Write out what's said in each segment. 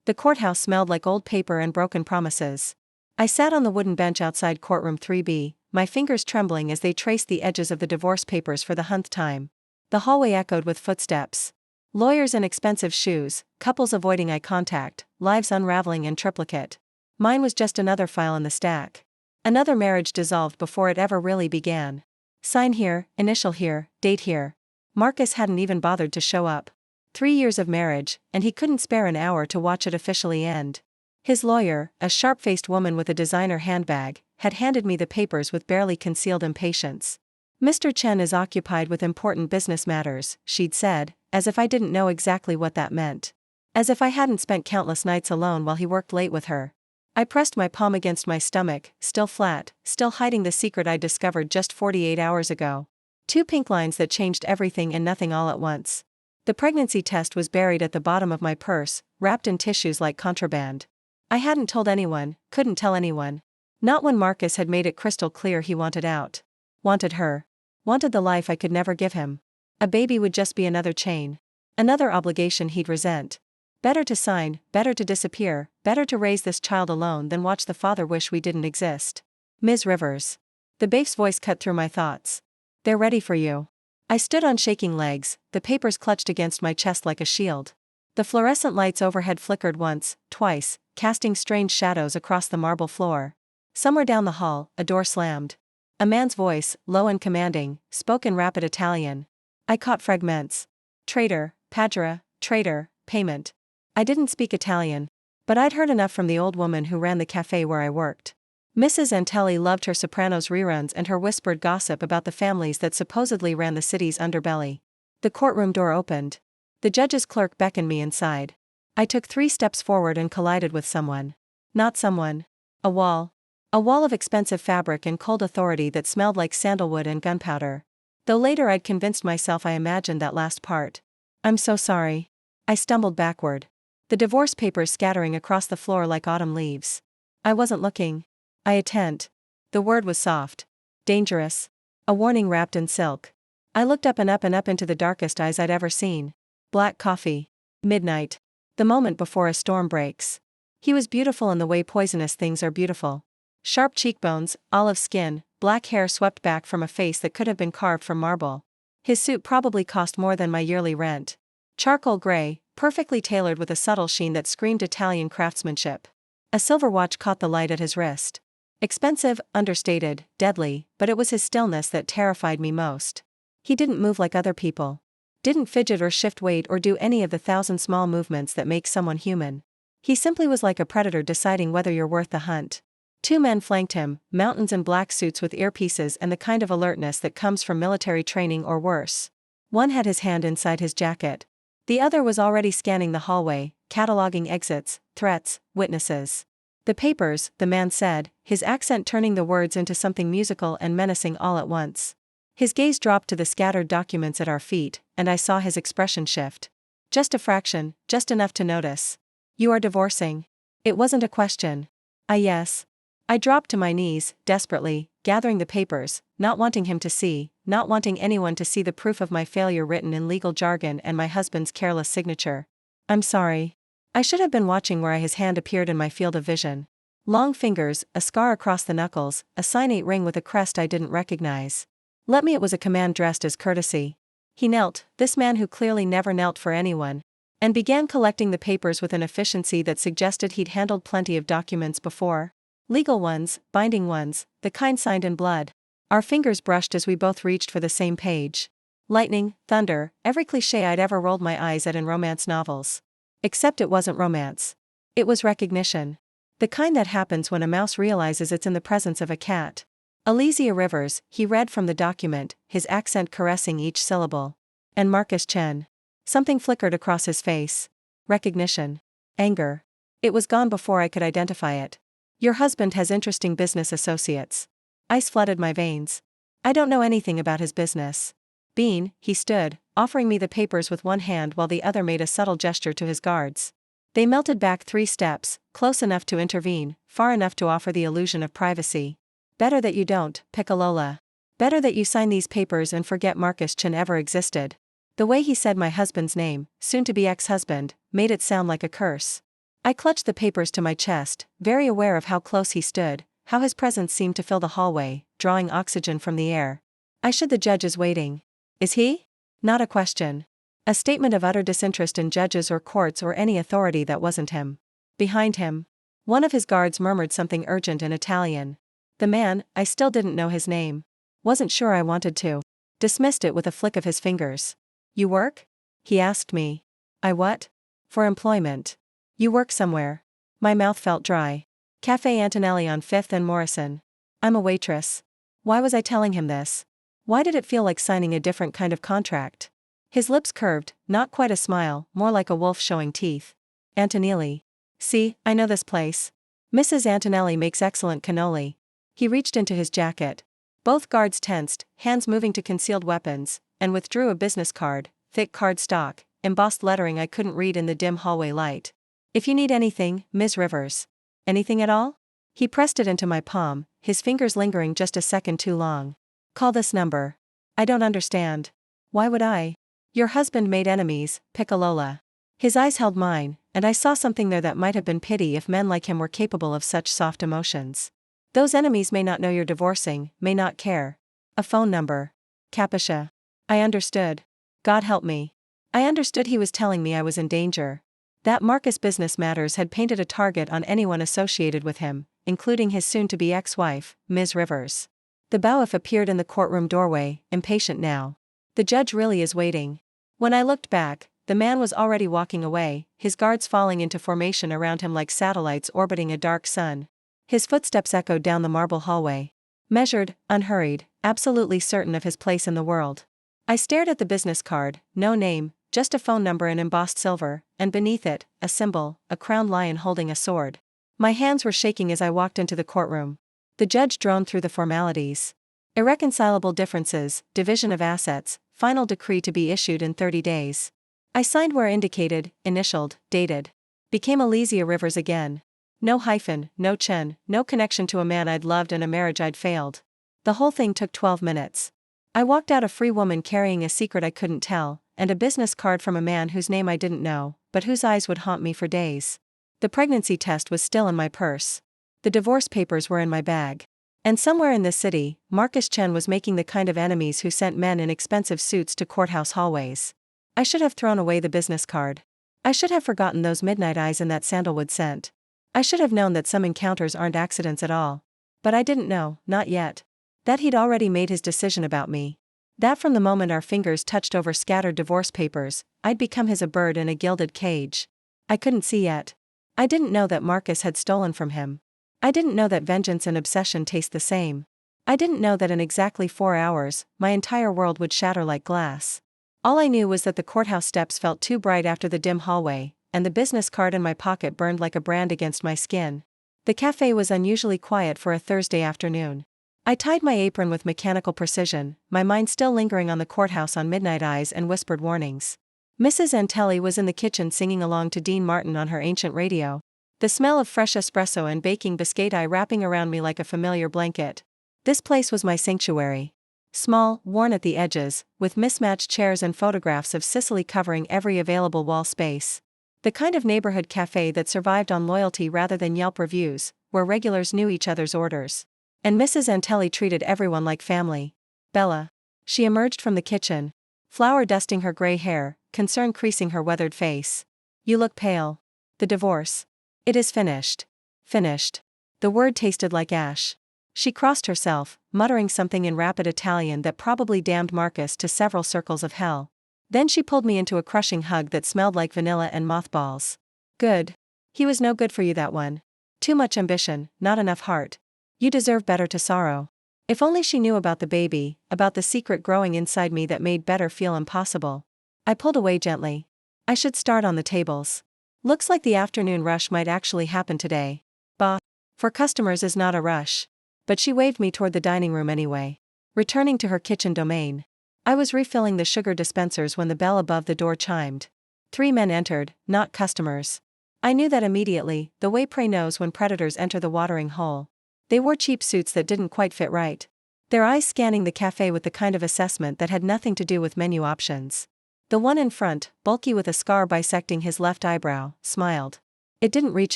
The courthouse smelled like old paper and broken promises. I sat on the wooden bench outside courtroom 3B, my fingers trembling as they traced the edges of the divorce papers for the 100th time. The hallway echoed with footsteps. Lawyers in expensive shoes, couples avoiding eye contact, lives unraveling in triplicate. Mine was just another file in the stack. Another marriage dissolved before it ever really began. Sign here, initial here, date here. Marcus hadn't even bothered to show up. 3 years of marriage, and he couldn't spare an hour to watch it officially end. His lawyer, a sharp-faced woman with a designer handbag, had handed me the papers with barely concealed impatience. "Mr. Chen is occupied with important business matters," she'd said, as if I didn't know exactly what that meant. As if I hadn't spent countless nights alone while he worked late with her. I pressed my palm against my stomach, still flat, still hiding the secret I'd discovered just 48 hours ago. 2 pink lines that changed everything and nothing all at once. The pregnancy test was buried at the bottom of my purse, wrapped in tissues like contraband. I hadn't told anyone, couldn't tell anyone. Not when Marcus had made it crystal clear he wanted out. Wanted her. Wanted the life I could never give him. A baby would just be another chain. Another obligation he'd resent. Better to sign, better to disappear, better to raise this child alone than watch the father wish we didn't exist. Ms. Rivers. The babe's voice cut through my thoughts. "They're ready for you." I stood on shaking legs, the papers clutched against my chest like a shield. The fluorescent lights overhead flickered once, twice, casting strange shadows across the marble floor. Somewhere down the hall, a door slammed. A man's voice, low and commanding, spoke in rapid Italian. I caught fragments. Traitor, pagera, traitor, payment. I didn't speak Italian, but I'd heard enough from the old woman who ran the cafe where I worked. Mrs. Antelli loved her Sopranos reruns and her whispered gossip about the families that supposedly ran the city's underbelly. The courtroom door opened. The judge's clerk beckoned me inside. I took 3 steps forward and collided with someone. Not someone. A wall. A wall of expensive fabric and cold authority that smelled like sandalwood and gunpowder. Though later I'd convinced myself I imagined that last part. "I'm so sorry." I stumbled backward. The divorce papers scattering across the floor like autumn leaves. "I wasn't looking." "I attend." The word was soft. Dangerous. A warning wrapped in silk. I looked up and up and up into the darkest eyes I'd ever seen. Black coffee. Midnight. The moment before a storm breaks. He was beautiful in the way poisonous things are beautiful. Sharp cheekbones, olive skin, black hair swept back from a face that could have been carved from marble. His suit probably cost more than my yearly rent. Charcoal gray, perfectly tailored with a subtle sheen that screamed Italian craftsmanship. A silver watch caught the light at his wrist. Expensive, understated, deadly, but it was his stillness that terrified me most. He didn't move like other people. Didn't fidget or shift weight or do any of the 1,000 small movements that make someone human. He simply was like a predator deciding whether you're worth the hunt. 2 men flanked him, mountains in black suits with earpieces and the kind of alertness that comes from military training or worse. One had his hand inside his jacket. The other was already scanning the hallway, cataloging exits, threats, witnesses. "The papers," the man said, his accent turning the words into something musical and menacing all at once. His gaze dropped to the scattered documents at our feet, and I saw his expression shift. Just a fraction, just enough to notice. "You are divorcing." It wasn't a question. Yes. I dropped to my knees, desperately, gathering the papers, not wanting him to see, not wanting anyone to see the proof of my failure written in legal jargon and my husband's careless signature. "I'm sorry." I should have been watching where his hand appeared in my field of vision. Long fingers, a scar across the knuckles, a signate ring with a crest I didn't recognize. Let me, it was a command dressed as courtesy. He knelt, this man who clearly never knelt for anyone, and began collecting the papers with an efficiency that suggested he'd handled plenty of documents before. Legal ones, binding ones, the kind signed in blood. Our fingers brushed as we both reached for the same page. Lightning, thunder, every cliché I'd ever rolled my eyes at in romance novels. Except it wasn't romance. It was recognition. The kind that happens when a mouse realizes it's in the presence of a cat. Allesia Rivers, he read from the document, his accent caressing each syllable. And Marcus Chen. Something flickered across his face. Recognition. Anger. It was gone before I could identify it. "Your husband has interesting business associates." Ice flooded my veins. "I don't know anything about his business." "Bean," he stood, offering me the papers with one hand while the other made a subtle gesture to his guards. They melted back 3 steps, close enough to intervene, far enough to offer the illusion of privacy. "Better that you don't, Piccolola. Better that you sign these papers and forget Marcus Chen ever existed." The way he said my husband's name, soon to be ex-husband, made it sound like a curse. I clutched the papers to my chest, very aware of how close he stood, how his presence seemed to fill the hallway, drawing oxygen from the air. The judge is waiting. Is he? Not a question. A statement of utter disinterest in judges or courts or any authority that wasn't him. Behind him, one of his guards murmured something urgent in Italian. The man, I still didn't know his name. Wasn't sure I wanted to. Dismissed it with a flick of his fingers. You work? He asked me. I what? For employment. You work somewhere. My mouth felt dry. Cafe Antonelli on 5th and Morrison. I'm a waitress. Why was I telling him this? Why did it feel like signing a different kind of contract? His lips curved, not quite a smile, more like a wolf showing teeth. Antonelli. See, I know this place. Mrs. Antonelli makes excellent cannoli. He reached into his jacket. Both guards tensed, hands moving to concealed weapons, and withdrew a business card, thick card stock, embossed lettering I couldn't read in the dim hallway light. If you need anything, Ms. Rivers. Anything at all? He pressed it into my palm, his fingers lingering just a second too long. Call this number. I don't understand. Why would I? Your husband made enemies, Piccolola. His eyes held mine, and I saw something there that might have been pity if men like him were capable of such soft emotions. Those enemies may not know you're divorcing, may not care. A phone number. Capisce. I understood. God help me. I understood he was telling me I was in danger. That Marcus Business Matters had painted a target on anyone associated with him, including his soon-to-be ex-wife, Ms. Rivers. The bailiff appeared in the courtroom doorway, impatient now. The judge really is waiting. When I looked back, the man was already walking away, his guards falling into formation around him like satellites orbiting a dark sun. His footsteps echoed down the marble hallway. Measured, unhurried, absolutely certain of his place in the world. I stared at the business card, no name, just a phone number in embossed silver, and beneath it, a symbol, a crowned lion holding a sword. My hands were shaking as I walked into the courtroom. The judge droned through the formalities. Irreconcilable differences, division of assets, final decree to be issued in 30 days. I signed where indicated, initialed, dated. Became Allesia Rivers again. No hyphen, no chen, no connection to a man I'd loved and a marriage I'd failed. The whole thing took 12 minutes. I walked out a free woman carrying a secret I couldn't tell, and a business card from a man whose name I didn't know, but whose eyes would haunt me for days. The pregnancy test was still in my purse. The divorce papers were in my bag. And somewhere in this city, Marcus Chen was making the kind of enemies who sent men in expensive suits to courthouse hallways. I should have thrown away the business card. I should have forgotten those midnight eyes and that sandalwood scent. I should have known that some encounters aren't accidents at all. But I didn't know, not yet. That he'd already made his decision about me. That from the moment our fingers touched over scattered divorce papers, I'd become a bird in a gilded cage. I couldn't see yet. I didn't know that Marcus had stolen from him. I didn't know that vengeance and obsession taste the same. I didn't know that in exactly 4 hours, my entire world would shatter like glass. All I knew was that the courthouse steps felt too bright after the dim hallway, and the business card in my pocket burned like a brand against my skin. The cafe was unusually quiet for a Thursday afternoon. I tied my apron with mechanical precision, my mind still lingering on the courthouse on midnight eyes and whispered warnings. Mrs. Antelli was in the kitchen singing along to Dean Martin on her ancient radio. The smell of fresh espresso and baking biscotti wrapping around me like a familiar blanket. This place was my sanctuary. Small, worn at the edges, with mismatched chairs and photographs of Sicily covering every available wall space. The kind of neighborhood cafe that survived on loyalty rather than Yelp reviews, where regulars knew each other's orders. And Mrs. Antelli treated everyone like family. Bella. She emerged from the kitchen. Flour dusting her gray hair, concern creasing her weathered face. You look pale. The divorce. It is finished. Finished. The word tasted like ash. She crossed herself, muttering something in rapid Italian that probably damned Marcus to several circles of hell. Then she pulled me into a crushing hug that smelled like vanilla and mothballs. Good. He was no good for you, that one. Too much ambition, not enough heart. You deserve better to sorrow. If only she knew about the baby, about the secret growing inside me that made better feel impossible. I pulled away gently. I should start on the tables. Looks like the afternoon rush might actually happen today. Bah. For customers is not a rush. But she waved me toward the dining room anyway. Returning to her kitchen domain. I was refilling the sugar dispensers when the bell above the door chimed. 3 men entered, not customers. I knew that immediately, the way prey knows when predators enter the watering hole. They wore cheap suits that didn't quite fit right. Their eyes scanning the cafe with the kind of assessment that had nothing to do with menu options. The one in front, bulky with a scar bisecting his left eyebrow, smiled. It didn't reach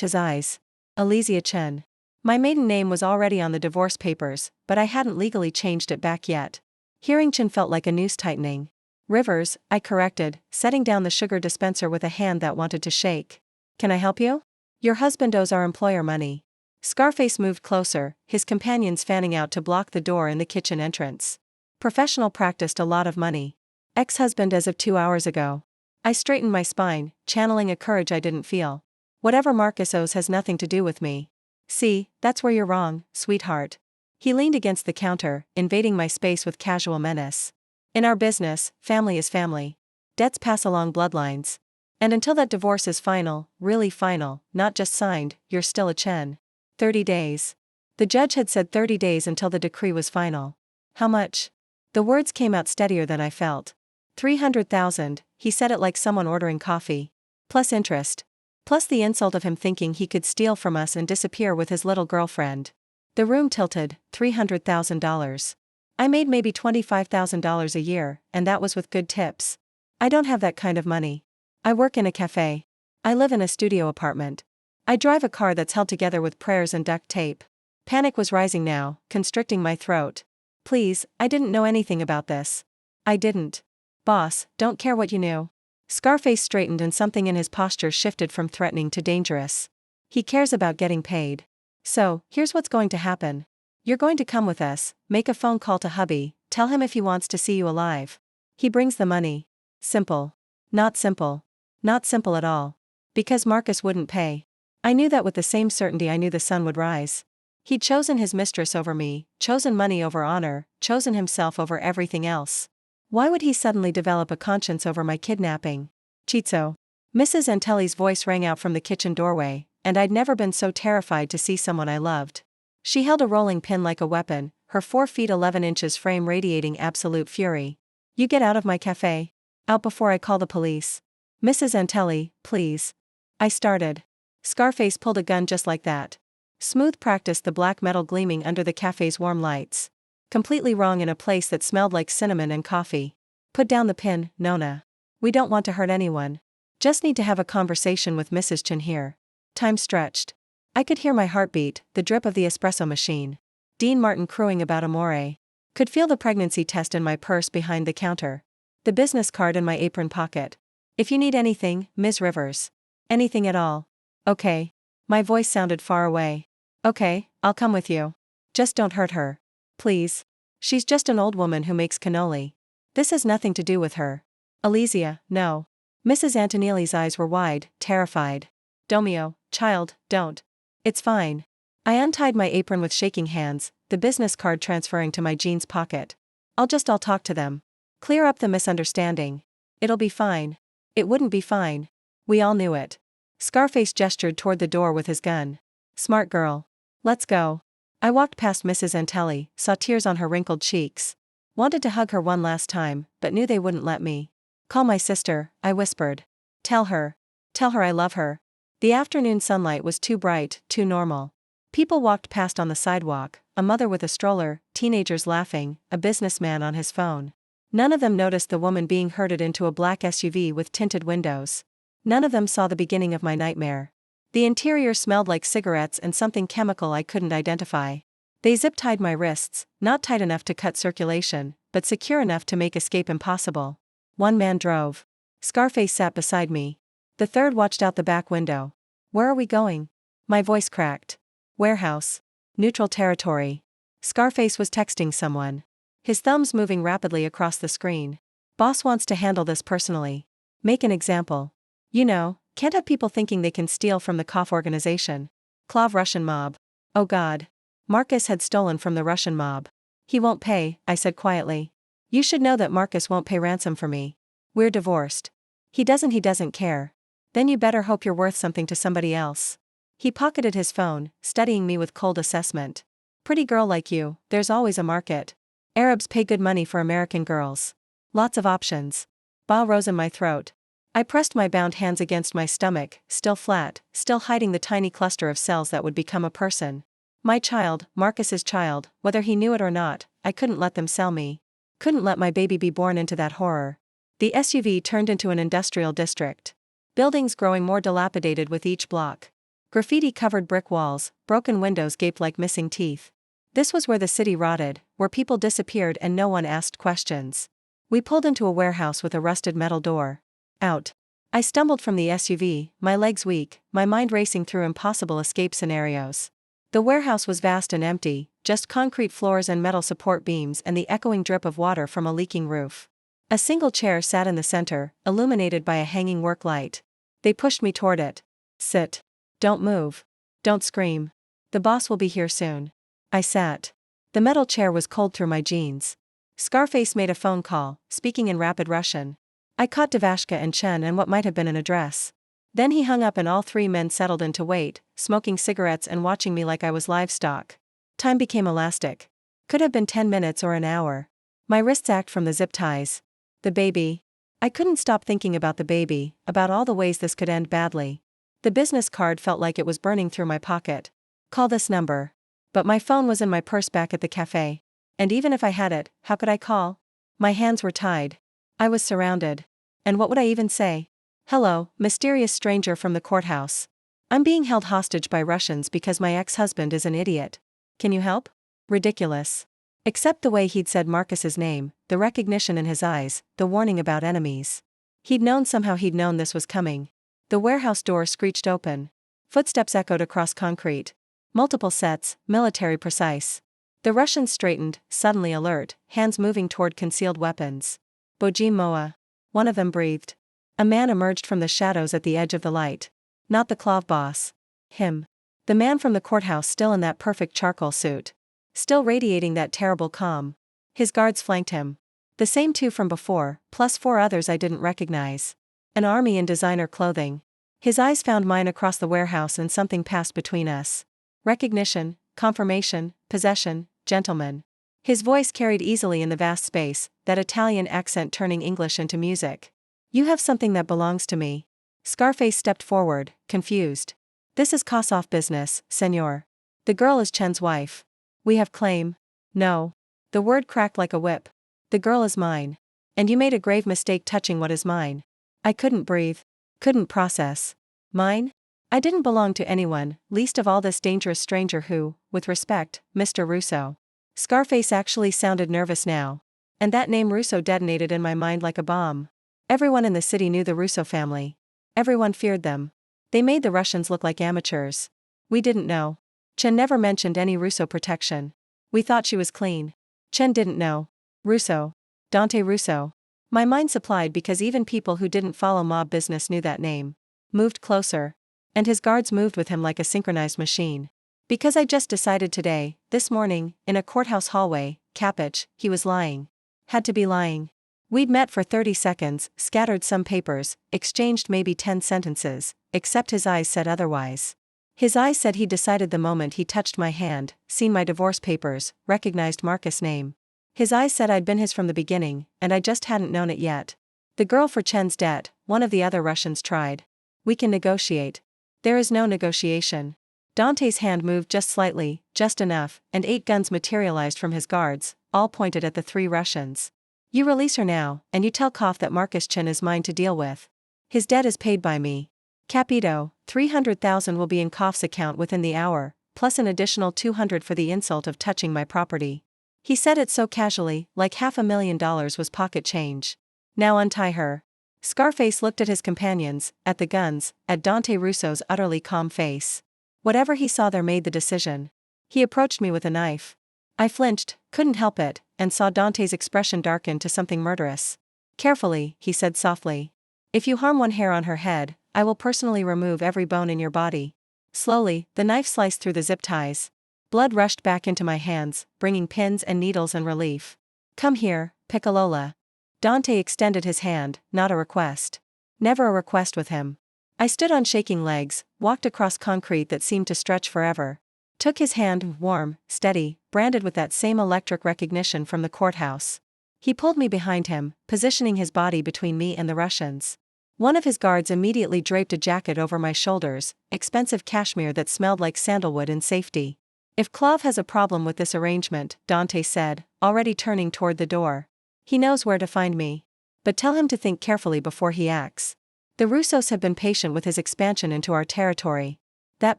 his eyes. Allesia Chen. My maiden name was already on the divorce papers, but I hadn't legally changed it back yet. Hearing Chen felt like a noose tightening. Rivers, I corrected, setting down the sugar dispenser with a hand that wanted to shake. Can I help you? Your husband owes our employer money. Scarface moved closer, his companions fanning out to block the door in the kitchen entrance. Professional practiced a lot of money. Ex-husband as of 2 hours ago. I straightened my spine, channeling a courage I didn't feel. Whatever Marcus owes has nothing to do with me. See, that's where you're wrong, sweetheart. He leaned against the counter, invading my space with casual menace. In our business, family is family. Debts pass along bloodlines. And until that divorce is final, really final, not just signed, you're still a Chen. 30 days. The judge had said 30 days until the decree was final. How much? The words came out steadier than I felt. 300,000, he said it like someone ordering coffee. Plus interest. Plus the insult of him thinking he could steal from us and disappear with his little girlfriend. The room tilted. $300,000. I made maybe $25,000 a year, and that was with good tips. I don't have that kind of money. I work in a cafe. I live in a studio apartment. I drive a car that's held together with prayers and duct tape. Panic was rising now, constricting my throat. Please, I didn't know anything about this. I didn't. Boss, don't care what you knew. Scarface straightened and something in his posture shifted from threatening to dangerous. He cares about getting paid. So, here's what's going to happen. You're going to come with us, make a phone call to hubby, tell him if he wants to see you alive. He brings the money. Simple. Not simple. Not simple at all. Because Marcus wouldn't pay. I knew that with the same certainty I knew the sun would rise. He'd chosen his mistress over me, chosen money over honor, chosen himself over everything else. Why would he suddenly develop a conscience over my kidnapping? Chizzo. Mrs. Antelli's voice rang out from the kitchen doorway, and I'd never been so terrified to see someone I loved. She held a rolling pin like a weapon, her 4 feet 11 inches frame radiating absolute fury. You get out of my cafe. Out before I call the police. Mrs. Antelli, please. I started. Scarface pulled a gun just like that. Smooth practice, the black metal gleaming under the cafe's warm lights. Completely wrong in a place that smelled like cinnamon and coffee. Put down the pin, Nona. We don't want to hurt anyone. Just need to have a conversation with Mrs. Chen here. Time stretched. I could hear my heartbeat, the drip of the espresso machine. Dean Martin crowing about amore. Could feel the pregnancy test in my purse behind the counter. The business card in my apron pocket. If you need anything, Ms. Rivers. Anything at all. Okay. My voice sounded far away. Okay, I'll come with you. Just don't hurt her. Please. She's just an old woman who makes cannoli. This has nothing to do with her. Allesia, no. Mrs. Antonelli's eyes were wide, terrified. Domio, child, don't. It's fine. I untied my apron with shaking hands, the business card transferring to my jeans pocket. I'll talk to them. Clear up the misunderstanding. It'll be fine. It wouldn't be fine. We all knew it. Scarface gestured toward the door with his gun. Smart girl. Let's go. I walked past Mrs. Antelli, saw tears on her wrinkled cheeks. Wanted to hug her one last time, but knew they wouldn't let me. Call my sister, I whispered. Tell her I love her. The afternoon sunlight was too bright, too normal. People walked past on the sidewalk, a mother with a stroller, teenagers laughing, a businessman on his phone. None of them noticed the woman being herded into a black SUV with tinted windows. None of them saw the beginning of my nightmare. The interior smelled like cigarettes and something chemical I couldn't identify. They zip-tied my wrists, not tight enough to cut circulation, but secure enough to make escape impossible. One man drove. Scarface sat beside me. The third watched out the back window. Where are we going? My voice cracked. Warehouse. Neutral territory. Scarface was texting someone. His thumbs moving rapidly across the screen. Boss wants to handle this personally. Make an example. You know, can't have people thinking they can steal from the KOF organization. Klav Russian mob. Oh God. Marcus had stolen from the Russian mob. He won't pay, I said quietly. You should know that Marcus won't pay ransom for me. We're divorced. He doesn't care. Then you better hope you're worth something to somebody else. He pocketed his phone, studying me with cold assessment. Pretty girl like you, there's always a market. Arabs pay good money for American girls. Lots of options. Ba rose in my throat. I pressed my bound hands against my stomach, still flat, still hiding the tiny cluster of cells that would become a person. My child, Marcus's child, whether he knew it or not, I couldn't let them sell me. Couldn't let my baby be born into that horror. The SUV turned into an industrial district. Buildings growing more dilapidated with each block. Graffiti-covered brick walls, broken windows gaped like missing teeth. This was where the city rotted, where people disappeared and no one asked questions. We pulled into a warehouse with a rusted metal door. Out. I stumbled from the SUV, my legs weak, my mind racing through impossible escape scenarios. The warehouse was vast and empty, just concrete floors and metal support beams and the echoing drip of water from a leaking roof. A single chair sat in the center, illuminated by a hanging work light. They pushed me toward it. Sit. Don't move. Don't scream. The boss will be here soon. I sat. The metal chair was cold through my jeans. Scarface made a phone call, speaking in rapid Russian. I caught Devashka and Chen and what might have been an address. Then he hung up and all three men settled in to wait, smoking cigarettes and watching me like I was livestock. Time became elastic. Could have been 10 minutes or an hour. My wrists ached from the zip ties. The baby. I couldn't stop thinking about the baby, about all the ways this could end badly. The business card felt like it was burning through my pocket. Call this number. But my phone was in my purse back at the cafe. And even if I had it, how could I call? My hands were tied. I was surrounded. And what would I even say? Hello, mysterious stranger from the courthouse. I'm being held hostage by Russians because my ex-husband is an idiot. Can you help? Ridiculous. Except the way he'd said Marcus's name, the recognition in his eyes, the warning about enemies. Somehow he'd known this was coming. The warehouse door screeched open. Footsteps echoed across concrete. Multiple sets, military precise. The Russians straightened, suddenly alert, hands moving toward concealed weapons. Bojim Moa. One of them breathed. A man emerged from the shadows at the edge of the light. Not the Klav boss. Him. The man from the courthouse, still in that perfect charcoal suit. Still radiating that terrible calm. His guards flanked him. The same two from before, plus 4 others I didn't recognize. An army in designer clothing. His eyes found mine across the warehouse and something passed between us. Recognition, confirmation, possession, gentlemen. His voice carried easily in the vast space, that Italian accent turning English into music. You have something that belongs to me. Scarface stepped forward, confused. This is Kossov business, senor. The girl is Chen's wife. We have claim. No. The word cracked like a whip. The girl is mine. And you made a grave mistake touching what is mine. I couldn't breathe. Couldn't process. Mine? I didn't belong to anyone, least of all this dangerous stranger who, with respect, Mr. Russo. Scarface actually sounded nervous now. And that name Russo detonated in my mind like a bomb. Everyone in the city knew the Russo family. Everyone feared them. They made the Russians look like amateurs. We didn't know. Chen never mentioned any Russo protection. We thought she was clean. Chen didn't know. Russo. Dante Russo. My mind supplied because even people who didn't follow mob business knew that name. Moved closer. And his guards moved with him like a synchronized machine. Because I just decided today, this morning, in a courthouse hallway, Capich, he was lying. Had to be lying. We'd met for 30 seconds, scattered some papers, exchanged maybe 10 sentences, except his eyes said otherwise. His eyes said he decided the moment he touched my hand, seen my divorce papers, recognized Marcus' name. His eyes said I'd been his from the beginning, and I just hadn't known it yet. The girl for Chen's debt, one of the other Russians tried. We can negotiate. There is no negotiation. Dante's hand moved just slightly, just enough, and 8 guns materialized from his guards, all pointed at the 3 Russians. You release her now, and you tell Koff that Marcus Chen is mine to deal with. His debt is paid by me. Capito, 300,000 will be in Koff's account within the hour, plus an additional 200 for the insult of touching my property. He said it so casually, like $500,000 was pocket change. Now untie her. Scarface looked at his companions, at the guns, at Dante Russo's utterly calm face. Whatever he saw there made the decision. He approached me with a knife. I flinched, couldn't help it, and saw Dante's expression darken to something murderous. Carefully, he said softly. If you harm one hair on her head, I will personally remove every bone in your body. Slowly, the knife sliced through the zip ties. Blood rushed back into my hands, bringing pins and needles and relief. Come here, Piccolola. Dante extended his hand, not a request. Never a request with him. I stood on shaking legs, walked across concrete that seemed to stretch forever. Took his hand, warm, steady, branded with that same electric recognition from the courthouse. He pulled me behind him, positioning his body between me and the Russians. One of his guards immediately draped a jacket over my shoulders, expensive cashmere that smelled like sandalwood in safety. If Klav has a problem with this arrangement, Dante said, already turning toward the door. He knows where to find me. But tell him to think carefully before he acts. The Russos have been patient with his expansion into our territory. That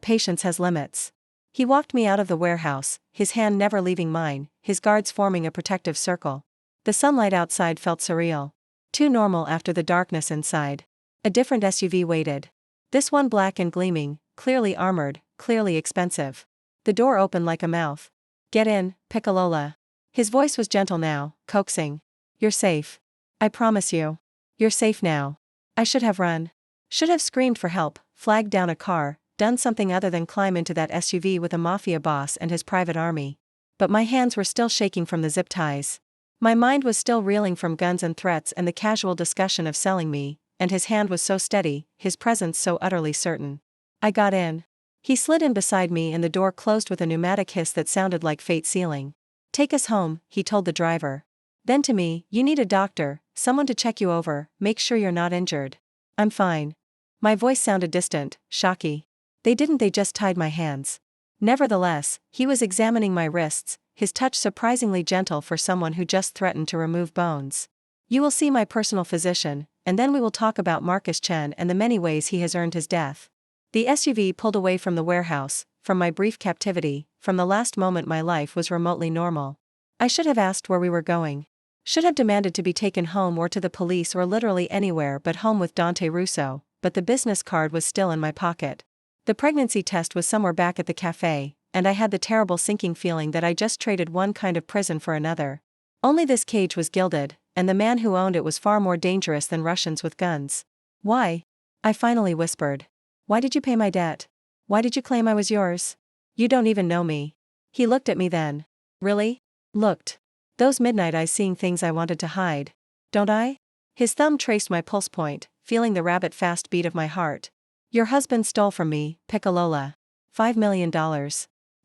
patience has limits. He walked me out of the warehouse, his hand never leaving mine, his guards forming a protective circle. The sunlight outside felt surreal. Too normal after the darkness inside. A different SUV waited. This one black and gleaming, clearly armored, clearly expensive. The door opened like a mouth. "Get in, Piccolola." His voice was gentle now, coaxing. "You're safe. I promise you. You're safe now." I should have run. Should have screamed for help, flagged down a car, done something other than climb into that SUV with a mafia boss and his private army. But my hands were still shaking from the zip ties. My mind was still reeling from guns and threats and the casual discussion of selling me, and his hand was so steady, his presence so utterly certain. I got in. He slid in beside me and the door closed with a pneumatic hiss that sounded like fate sealing. "Take us home," he told the driver. Then to me, "You need a doctor, someone to check you over, make sure you're not injured." "I'm fine." My voice sounded distant, shocky. They just tied my hands. Nevertheless, he was examining my wrists, his touch surprisingly gentle for someone who just threatened to remove bones. "You will see my personal physician, and then we will talk about Marcus Chen and the many ways he has earned his death." The SUV pulled away from the warehouse, from my brief captivity, from the last moment my life was remotely normal. I should have asked where we were going. Should have demanded to be taken home or to the police or literally anywhere but home with Dante Russo, but the business card was still in my pocket. The pregnancy test was somewhere back at the cafe, and I had the terrible sinking feeling that I just traded one kind of prison for another. Only this cage was gilded, and the man who owned it was far more dangerous than Russians with guns. "Why?" I finally whispered. "Why did you pay my debt? Why did you claim I was yours? You don't even know me." He looked at me then. "Really?" Looked. Those midnight eyes seeing things I wanted to hide. Don't I? His thumb traced my pulse point, feeling the rabbit-fast beat of my heart. "Your husband stole from me, Piccolola. $5 million.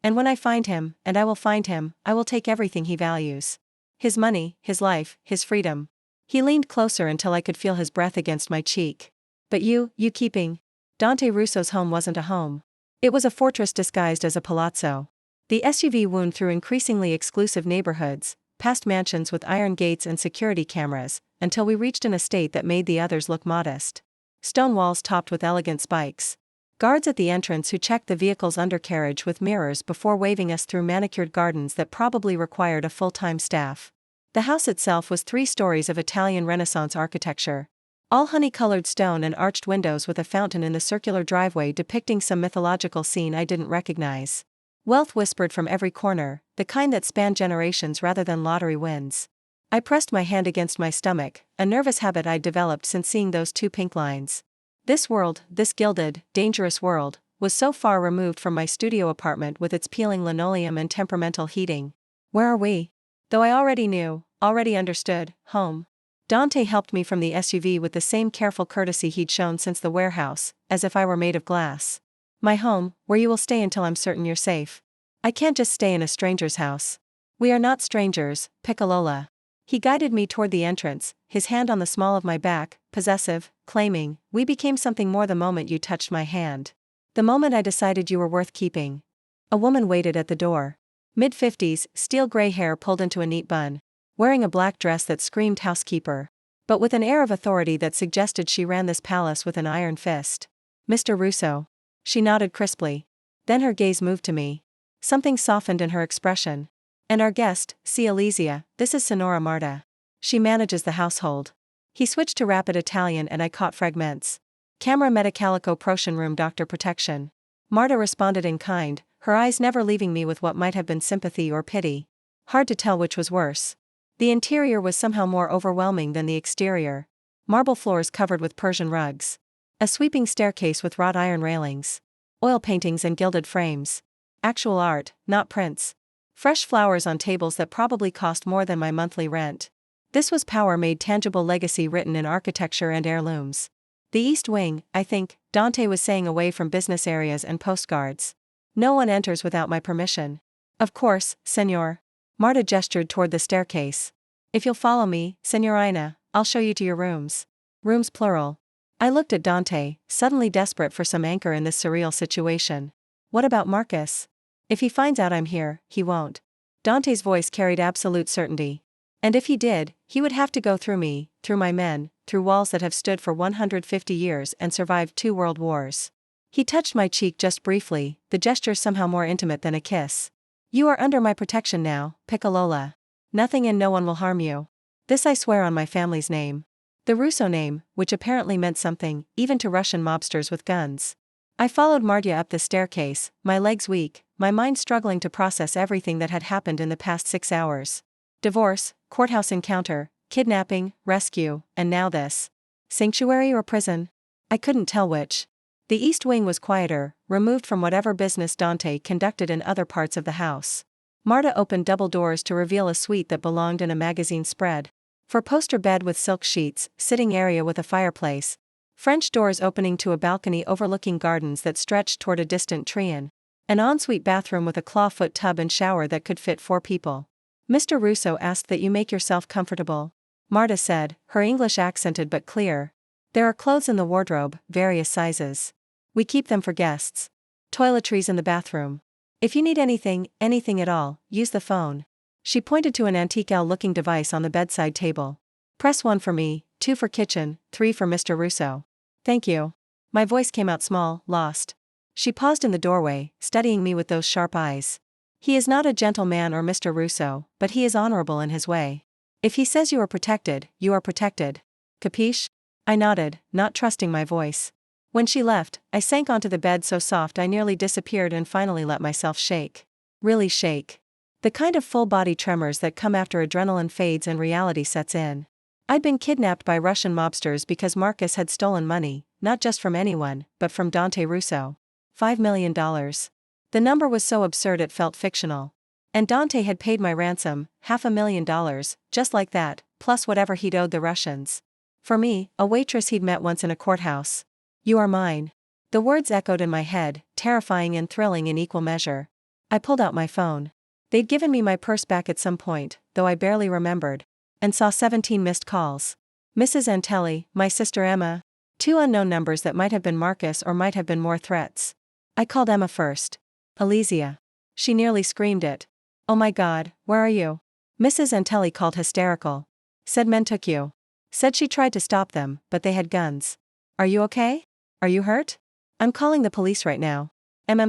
And when I find him, and I will find him, I will take everything he values. His money, his life, his freedom." He leaned closer until I could feel his breath against my cheek. "But you keeping." Dante Russo's home wasn't a home. It was a fortress disguised as a palazzo. The SUV wound through increasingly exclusive neighborhoods, past mansions with iron gates and security cameras, until we reached an estate that made the others look modest. Stone walls topped with elegant spikes. Guards at the entrance who checked the vehicle's undercarriage with mirrors before waving us through manicured gardens that probably required a full-time staff. The house itself was 3 stories of Italian Renaissance architecture. All honey-colored stone and arched windows with a fountain in the circular driveway depicting some mythological scene I didn't recognize. Wealth whispered from every corner, the kind that spanned generations rather than lottery wins. I pressed my hand against my stomach, a nervous habit I'd developed since seeing those 2 pink lines. This world, this gilded, dangerous world, was so far removed from my studio apartment with its peeling linoleum and temperamental heating. Where are we? Though I already knew, already understood, home. Dante helped me from the SUV with the same careful courtesy he'd shown since the warehouse, as if I were made of glass. "My home, where you will stay until I'm certain you're safe. I can't just stay in a stranger's house." "We are not strangers, Piccolola." He guided me toward the entrance, his hand on the small of my back, possessive, claiming, "We became something more the moment you touched my hand. The moment I decided you were worth keeping." A woman waited at the door. Mid-50s, steel gray hair pulled into a neat bun. Wearing a black dress that screamed housekeeper. But with an air of authority that suggested she ran this palace with an iron fist. "Mr. Russo." She nodded crisply. Then her gaze moved to me. Something softened in her expression. "And our guest, see Allesia, this is Signora Marta. She manages the household." He switched to rapid Italian and I caught fragments. "Camera medicalico protion room doctor protection." Marta responded in kind, her eyes never leaving me with what might have been sympathy or pity. Hard to tell which was worse. The interior was somehow more overwhelming than the exterior. Marble floors covered with Persian rugs. A sweeping staircase with wrought iron railings. Oil paintings and gilded frames. Actual art, not prints. Fresh flowers on tables that probably cost more than my monthly rent. This was power made tangible, legacy written in architecture and heirlooms. "The East Wing, I think," Dante was saying, away from business areas and postcards. "No one enters without my permission." "Of course, Senor." Marta gestured toward the staircase. "If you'll follow me, Signorina, I'll show you to your rooms." Rooms plural. I looked at Dante, suddenly desperate for some anchor in this surreal situation. "What about Marcus? If he finds out I'm here, he won't." Dante's voice carried absolute certainty. "And if he did, he would have to go through me, through my men, through walls that have stood for 150 years and survived 2 world wars." He touched my cheek just briefly, the gesture somehow more intimate than a kiss. You are under my protection now, Piccolola. Nothing and no one will harm you. This I swear on my family's name. The Russo name, which apparently meant something, even to Russian mobsters with guns. I followed Marta up the staircase, my legs weak, my mind struggling to process everything that had happened in the past 6 hours. Divorce, courthouse encounter, kidnapping, rescue, and now this. Sanctuary or prison? I couldn't tell which. The East Wing was quieter, removed from whatever business Dante conducted in other parts of the house. Marta opened double doors to reveal a suite that belonged in a magazine spread. Four-poster bed with silk sheets, sitting area with a fireplace. French doors opening to a balcony overlooking gardens that stretched toward a distant treean. An ensuite bathroom with a clawfoot tub and shower that could fit 4 people. Mr. Russo asked that you make yourself comfortable. Marta said, her English accented but clear. There are clothes in the wardrobe, various sizes. We keep them for guests. Toiletries in the bathroom. If you need anything at all, use the phone. She pointed to an antique looking device on the bedside table. Press 1 for me, 2 for kitchen, 3 for Mr. Russo. Thank you. My voice came out small, lost. She paused in the doorway, studying me with those sharp eyes. He is not a gentleman or Mr. Russo, but he is honorable in his way. If he says you are protected, you are protected. Capiche? I nodded, not trusting my voice. When she left, I sank onto the bed so soft I nearly disappeared and finally let myself shake. Really shake. The kind of full-body tremors that come after adrenaline fades and reality sets in. I'd been kidnapped by Russian mobsters because Marcus had stolen money, not just from anyone, but from Dante Russo. $5 million. The number was so absurd it felt fictional. And Dante had paid my ransom, $500,000, just like that, plus whatever he'd owed the Russians. For me, a waitress he'd met once in a courthouse. You are mine. The words echoed in my head, terrifying and thrilling in equal measure. I pulled out my phone. They'd given me my purse back at some point, though I barely remembered. And saw 17 missed calls. Mrs. Antelli, my sister Emma. 2 unknown numbers that might have been Marcus or might have been more threats. I called Emma first. Allesia. She nearly screamed it. Oh my God, where are you? Mrs. Antelli called hysterical. Said men took you. Said she tried to stop them, but they had guns. Are you okay? Are you hurt? I'm calling the police right now.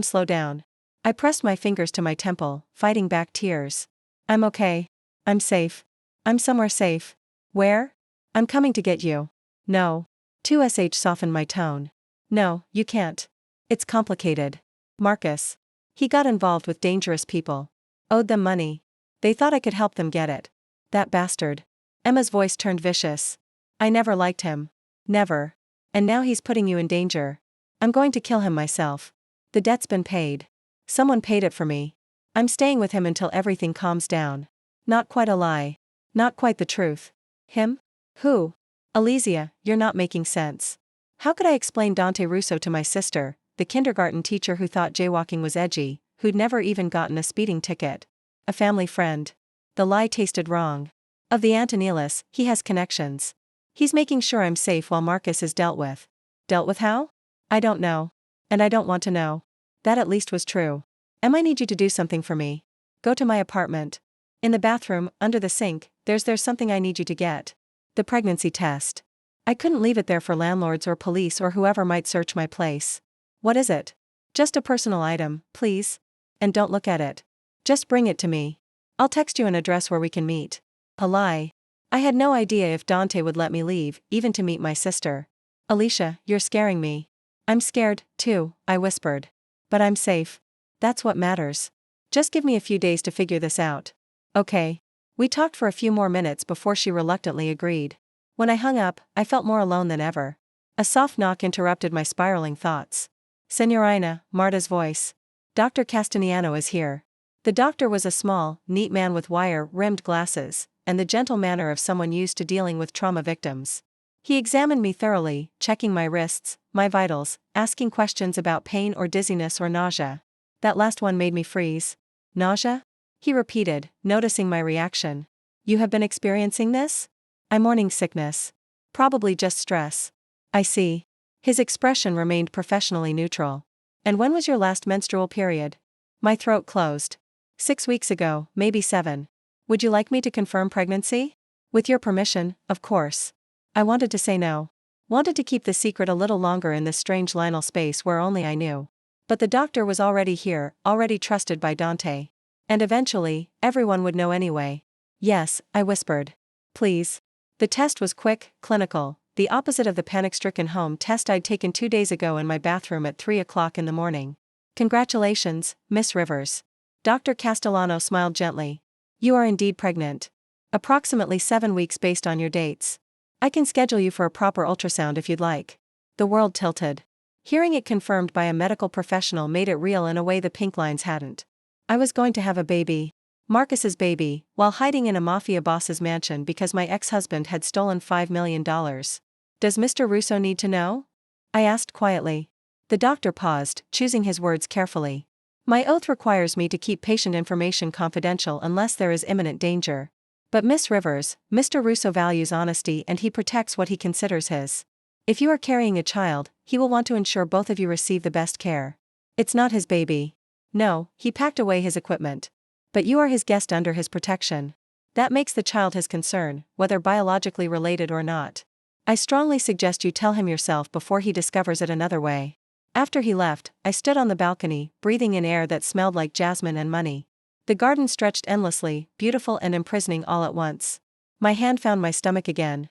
Slow down. I pressed my fingers to my temple, fighting back tears. I'm okay. I'm safe. I'm somewhere safe. Where? I'm coming to get you. No. 2sh softened my tone. No, you can't. It's complicated. Marcus. He got involved with dangerous people. Owed them money. They thought I could help them get it. That bastard. Emma's voice turned vicious. I never liked him. Never. And now he's putting you in danger. I'm going to kill him myself. The debt's been paid. Someone paid it for me. I'm staying with him until everything calms down. Not quite a lie. Not quite the truth. Him? Who? Allesia, you're not making sense. How could I explain Dante Russo to my sister, the kindergarten teacher who thought jaywalking was edgy, who'd never even gotten a speeding ticket? A family friend. The lie tasted wrong. Of the Antonellis, he has connections. He's making sure I'm safe while Marcus is dealt with. Dealt with how? I don't know. And I don't want to know. That at least was true. I need you to do something for me. Go to my apartment. In the bathroom, under the sink, there's something I need you to get. The pregnancy test. I couldn't leave it there for landlords or police or whoever might search my place. What is it? Just a personal item, please. And don't look at it. Just bring it to me. I'll text you an address where we can meet. A lie. I had no idea if Dante would let me leave, even to meet my sister. Alicia, you're scaring me. I'm scared, too, I whispered. But I'm safe. That's what matters. Just give me a few days to figure this out. Okay. We talked for a few more minutes before she reluctantly agreed. When I hung up, I felt more alone than ever. A soft knock interrupted my spiraling thoughts. Signorina, Marta's voice. Dr. Castaniano is here. The doctor was a small, neat man with wire-rimmed glasses, and the gentle manner of someone used to dealing with trauma victims. He examined me thoroughly, checking my wrists, my vitals, asking questions about pain or dizziness or nausea. That last one made me freeze. Nausea? He repeated, noticing my reaction. You have been experiencing this? I'm morning sickness. Probably just stress. I see. His expression remained professionally neutral. And when was your last menstrual period? My throat closed. 6 weeks ago, maybe 7. Would you like me to confirm pregnancy? With your permission, of course. I wanted to say no. Wanted to keep the secret a little longer in this strange liminal space where only I knew. But the doctor was already here, already trusted by Dante. And eventually, everyone would know anyway. Yes, I whispered. Please. The test was quick, clinical, the opposite of the panic-stricken home test I'd taken 2 days ago in my bathroom at 3 o'clock in the morning. Congratulations, Miss Rivers. Dr. Castellano smiled gently. You are indeed pregnant. Approximately 7 weeks based on your dates. I can schedule you for a proper ultrasound if you'd like. The world tilted. Hearing it confirmed by a medical professional made it real in a way the pink lines hadn't. I was going to have a baby. Marcus's baby, while hiding in a mafia boss's mansion because my ex-husband had stolen $5 million. Does Mr. Russo need to know? I asked quietly. The doctor paused, choosing his words carefully. My oath requires me to keep patient information confidential unless there is imminent danger. But Miss Rivers, Mr. Russo values honesty and he protects what he considers his. If you are carrying a child, he will want to ensure both of you receive the best care. It's not his baby. No, he packed away his equipment. But you are his guest under his protection. That makes the child his concern, whether biologically related or not. I strongly suggest you tell him yourself before he discovers it another way. After he left, I stood on the balcony, breathing in air that smelled like jasmine and money. The garden stretched endlessly, beautiful and imprisoning all at once. My hand found my stomach again.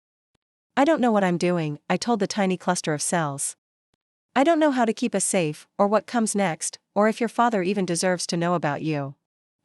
I don't know what I'm doing, I told the tiny cluster of cells. I don't know how to keep us safe, or what comes next, or if your father even deserves to know about you.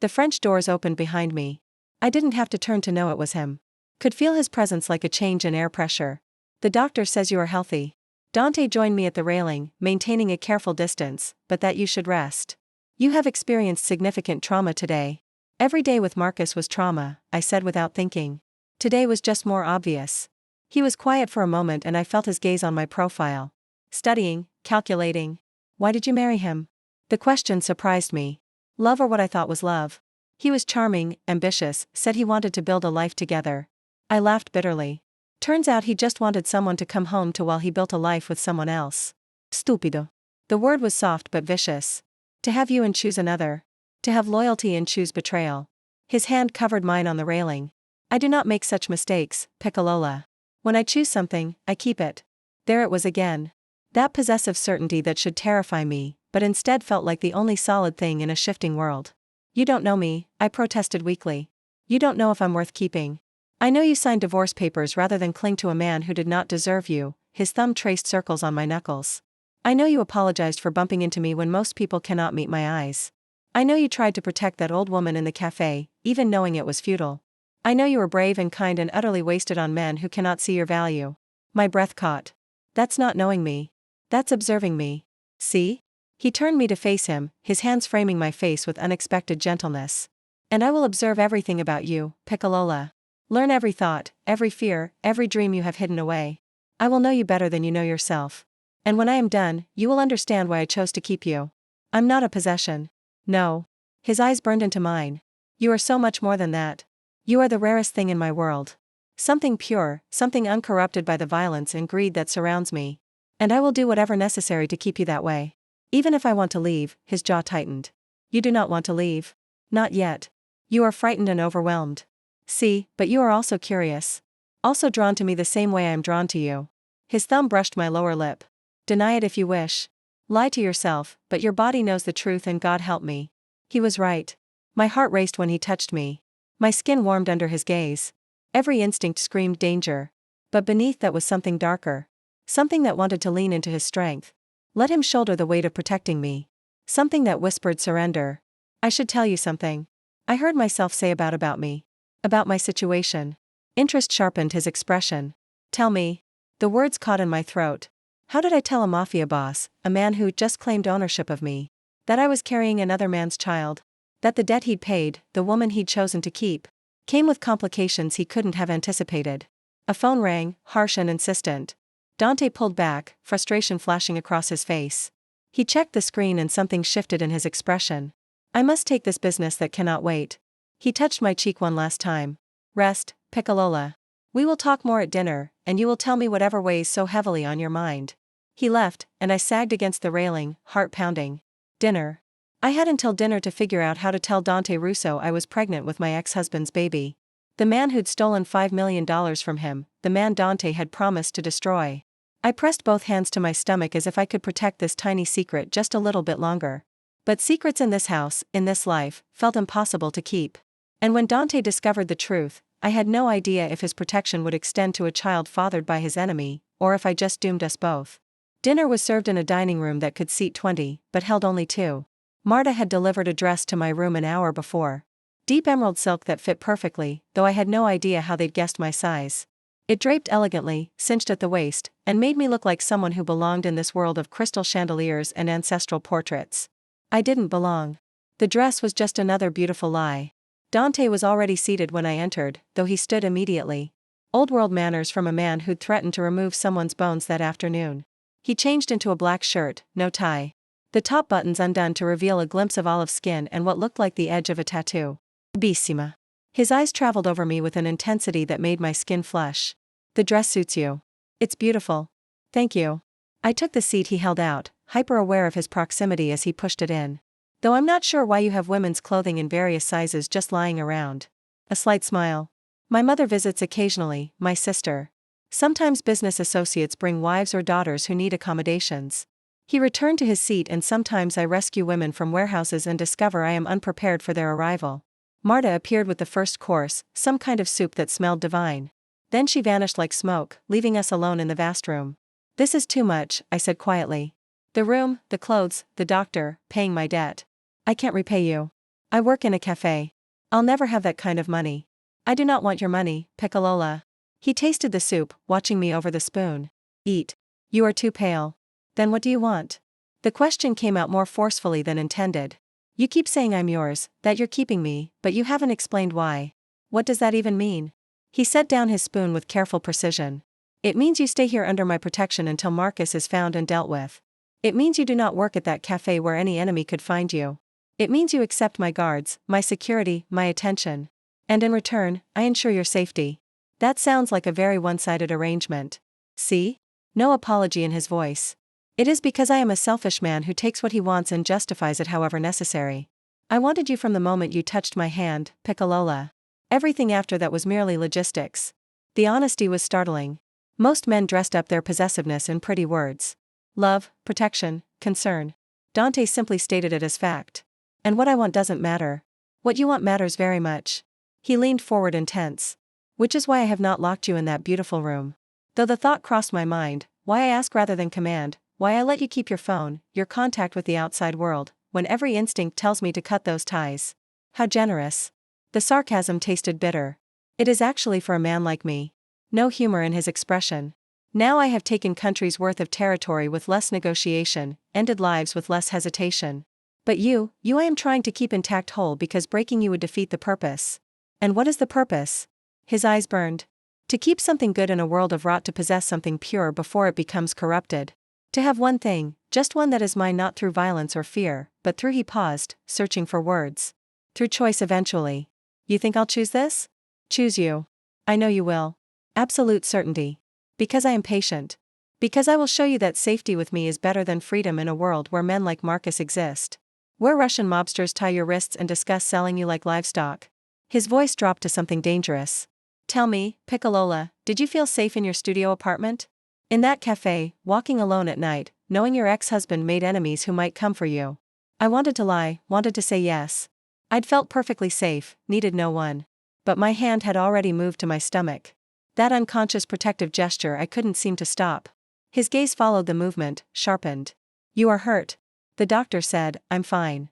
The French doors opened behind me. I didn't have to turn to know it was him. Could feel his presence like a change in air pressure. The doctor says you are healthy. Dante joined me at the railing, maintaining a careful distance, but that you should rest. You have experienced significant trauma today. Every day with Marcus was trauma, I said without thinking. Today was just more obvious. He was quiet for a moment and I felt his gaze on my profile. Studying, calculating. Why did you marry him? The question surprised me. Love or what I thought was love. He was charming, ambitious, said he wanted to build a life together. I laughed bitterly. Turns out he just wanted someone to come home to while he built a life with someone else. Stupido. The word was soft but vicious. To have you and choose another. To have loyalty and choose betrayal. His hand covered mine on the railing. I do not make such mistakes, Piccolola. When I choose something, I keep it. There it was again. That possessive certainty that should terrify me, but instead felt like the only solid thing in a shifting world. You don't know me, I protested weakly. You don't know if I'm worth keeping. I know you signed divorce papers rather than cling to a man who did not deserve you, his thumb traced circles on my knuckles. I know you apologized for bumping into me when most people cannot meet my eyes. I know you tried to protect that old woman in the cafe, even knowing it was futile. I know you were brave and kind and utterly wasted on men who cannot see your value. My breath caught. That's not knowing me. That's observing me. See? He turned me to face him, his hands framing my face with unexpected gentleness. And I will observe everything about you, Piccolola. Learn every thought, every fear, every dream you have hidden away. I will know you better than you know yourself. And when I am done, you will understand why I chose to keep you. I'm not a possession. No. His eyes burned into mine. You are so much more than that. You are the rarest thing in my world. Something pure, something uncorrupted by the violence and greed that surrounds me. And I will do whatever necessary to keep you that way. Even if I want to leave, his jaw tightened. You do not want to leave. Not yet. You are frightened and overwhelmed. See, but you are also curious. Also drawn to me the same way I am drawn to you. His thumb brushed my lower lip. Deny it if you wish. Lie to yourself, but your body knows the truth and God help me. He was right. My heart raced when he touched me. My skin warmed under his gaze. Every instinct screamed danger. But beneath that was something darker. Something that wanted to lean into his strength. Let him shoulder the weight of protecting me. Something that whispered surrender. I should tell you something. I heard myself say about me. About my situation. Interest sharpened his expression. Tell me. The words caught in my throat. How did I tell a mafia boss, a man who just claimed ownership of me, that I was carrying another man's child? That the debt he'd paid, the woman he'd chosen to keep, came with complications he couldn't have anticipated. A phone rang, harsh and insistent. Dante pulled back, frustration flashing across his face. He checked the screen and something shifted in his expression. I must take this business that cannot wait. He touched my cheek one last time. Rest, Piccolola. We will talk more at dinner, and you will tell me whatever weighs so heavily on your mind. He left, and I sagged against the railing, heart pounding. Dinner. I had until dinner to figure out how to tell Dante Russo I was pregnant with my ex-husband's baby. The man who'd stolen $5 million from him, the man Dante had promised to destroy. I pressed both hands to my stomach as if I could protect this tiny secret just a little bit longer. But secrets in this house, in this life, felt impossible to keep. And when Dante discovered the truth, I had no idea if his protection would extend to a child fathered by his enemy, or if I just doomed us both. Dinner was served in a dining room that could seat 20, but held only 2. Marta had delivered a dress to my room an hour before. Deep emerald silk that fit perfectly, though I had no idea how they'd guessed my size. It draped elegantly, cinched at the waist, and made me look like someone who belonged in this world of crystal chandeliers and ancestral portraits. I didn't belong. The dress was just another beautiful lie. Dante was already seated when I entered, though he stood immediately. Old world manners from a man who'd threatened to remove someone's bones that afternoon. He changed into a black shirt, no tie. The top buttons undone to reveal a glimpse of olive skin and what looked like the edge of a tattoo. Bellissima. His eyes traveled over me with an intensity that made my skin flush. The dress suits you. It's beautiful. Thank you. I took the seat he held out, hyper-aware of his proximity as he pushed it in. Though I'm not sure why you have women's clothing in various sizes just lying around. A slight smile. My mother visits occasionally, my sister. Sometimes business associates bring wives or daughters who need accommodations. He returned to his seat, and sometimes I rescue women from warehouses and discover I am unprepared for their arrival. Marta appeared with the first course, some kind of soup that smelled divine. Then she vanished like smoke, leaving us alone in the vast room. This is too much, I said quietly. The room, the clothes, the doctor, paying my debt. I can't repay you. I work in a cafe. I'll never have that kind of money. I do not want your money, Piccolola. He tasted the soup, watching me over the spoon. Eat. You are too pale. Then what do you want? The question came out more forcefully than intended. You keep saying I'm yours, that you're keeping me, but you haven't explained why. What does that even mean? He set down his spoon with careful precision. It means you stay here under my protection until Marcus is found and dealt with. It means you do not work at that cafe where any enemy could find you. It means you accept my guards, my security, my attention. And in return, I ensure your safety. That sounds like a very one-sided arrangement. See? No apology in his voice. It is because I am a selfish man who takes what he wants and justifies it however necessary. I wanted you from the moment you touched my hand, Piccolola. Everything after that was merely logistics. The honesty was startling. Most men dressed up their possessiveness in pretty words. Love, protection, concern. Dante simply stated it as fact. And what I want doesn't matter. What you want matters very much. He leaned forward intense. Which is why I have not locked you in that beautiful room. Though the thought crossed my mind, why I ask rather than command, why I let you keep your phone, your contact with the outside world, when every instinct tells me to cut those ties. How generous. The sarcasm tasted bitter. It is actually for a man like me. No humor in his expression. Now I have taken countries' worth of territory with less negotiation, ended lives with less hesitation. But you I am trying to keep intact whole because breaking you would defeat the purpose. And what is the purpose? His eyes burned. To keep something good in a world of rot, to possess something pure before it becomes corrupted. To have one thing, just one that is mine, not through violence or fear, but through— he paused, searching for words. Through choice eventually. You think I'll choose this? Choose you. I know you will. Absolute certainty. Because I am patient. Because I will show you that safety with me is better than freedom in a world where men like Marcus exist. Where Russian mobsters tie your wrists and discuss selling you like livestock. His voice dropped to something dangerous. Tell me, Piccolola, did you feel safe in your studio apartment? In that cafe, walking alone at night, knowing your ex-husband made enemies who might come for you? I wanted to lie, wanted to say yes. I'd felt perfectly safe, needed no one. But my hand had already moved to my stomach. That unconscious protective gesture I couldn't seem to stop. His gaze followed the movement, sharpened. You are hurt. The doctor said, I'm fine.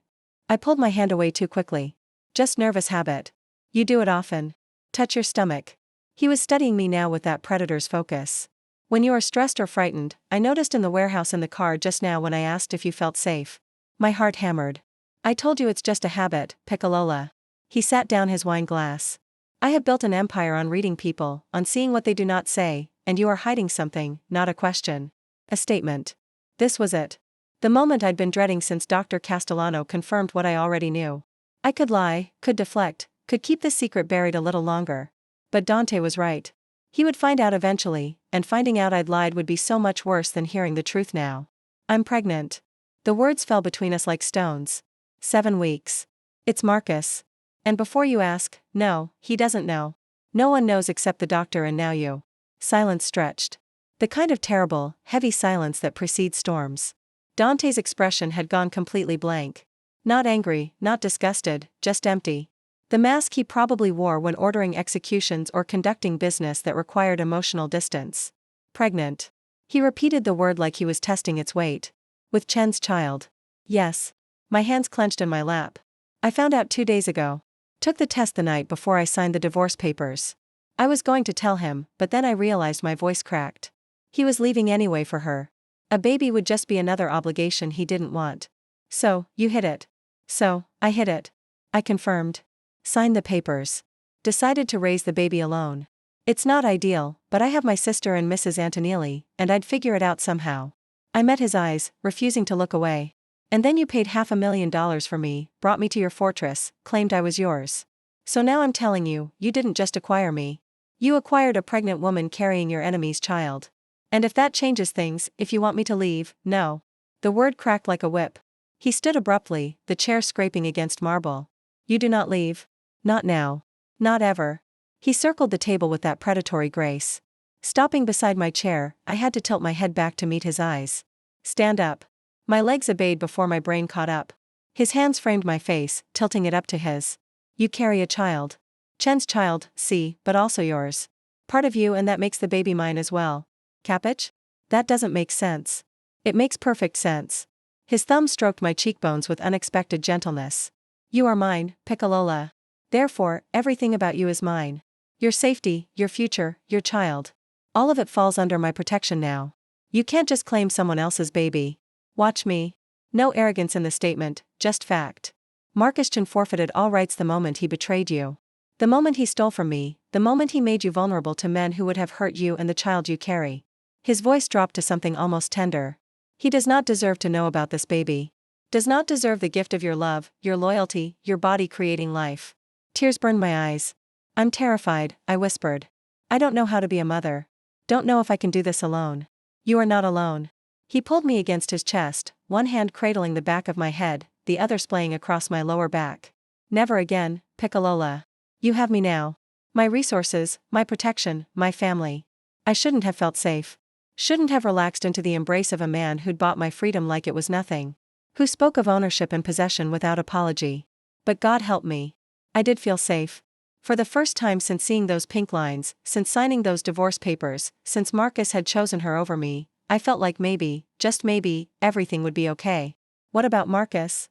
I pulled my hand away too quickly. Just nervous habit. You do it often. Touch your stomach. He was studying me now with that predator's focus. When you are stressed or frightened, I noticed in the warehouse in the car just now when I asked if you felt safe. My heart hammered. I told you it's just a habit, Piccolola. He sat down his wine glass. I have built an empire on reading people, on seeing what they do not say, and you are hiding something, not a question. A statement. This was it. The moment I'd been dreading since Dr. Castellano confirmed what I already knew. I could lie, could deflect, could keep this secret buried a little longer. But Dante was right. He would find out eventually, and finding out I'd lied would be so much worse than hearing the truth now. I'm pregnant. The words fell between us like stones. 7 weeks. It's Marcus. And before you ask, no, he doesn't know. No one knows except the doctor and now you. Silence stretched. The kind of terrible, heavy silence that precedes storms. Dante's expression had gone completely blank. Not angry, not disgusted, just empty. The mask he probably wore when ordering executions or conducting business that required emotional distance. Pregnant. He repeated the word like he was testing its weight. With Chen's child. Yes. My hands clenched in my lap. I found out 2 days ago. Took the test the night before I signed the divorce papers. I was going to tell him, but then I realized my voice cracked. He was leaving anyway for her. A baby would just be another obligation he didn't want. So, you hid it. So, I hid it. I confirmed. Signed the papers. Decided to raise the baby alone. It's not ideal, but I have my sister and Mrs. Antonelli, and I'd figure it out somehow. I met his eyes, refusing to look away. And then you paid $500,000 for me, brought me to your fortress, claimed I was yours. So now I'm telling you, you didn't just acquire me. You acquired a pregnant woman carrying your enemy's child. And if that changes things, if you want me to leave, no. The word cracked like a whip. He stood abruptly, the chair scraping against marble. You do not leave. Not now. Not ever. He circled the table with that predatory grace. Stopping beside my chair, I had to tilt my head back to meet his eyes. Stand up. My legs obeyed before my brain caught up. His hands framed my face, tilting it up to his. You carry a child. Chen's child, see, but also yours. Part of you, and that makes the baby mine as well. Capiche? That doesn't make sense. It makes perfect sense. His thumb stroked my cheekbones with unexpected gentleness. You are mine, Piccolola. Therefore, everything about you is mine. Your safety, your future, your child. All of it falls under my protection now. You can't just claim someone else's baby. Watch me. No arrogance in the statement, just fact. Marcus Chen forfeited all rights the moment he betrayed you. The moment he stole from me, the moment he made you vulnerable to men who would have hurt you and the child you carry. His voice dropped to something almost tender. He does not deserve to know about this baby. Does not deserve the gift of your love, your loyalty, your body creating life. Tears burned my eyes. I'm terrified, I whispered. I don't know how to be a mother. Don't know if I can do this alone. You are not alone. He pulled me against his chest, one hand cradling the back of my head, the other splaying across my lower back. Never again, Piccolola. You have me now. My resources, my protection, my family. I shouldn't have felt safe. Shouldn't have relaxed into the embrace of a man who'd bought my freedom like it was nothing. Who spoke of ownership and possession without apology. But God help me. I did feel safe. For the first time since seeing those pink lines, since signing those divorce papers, since Marcus had chosen her over me, I felt like maybe, just maybe, everything would be okay. What about Marcus?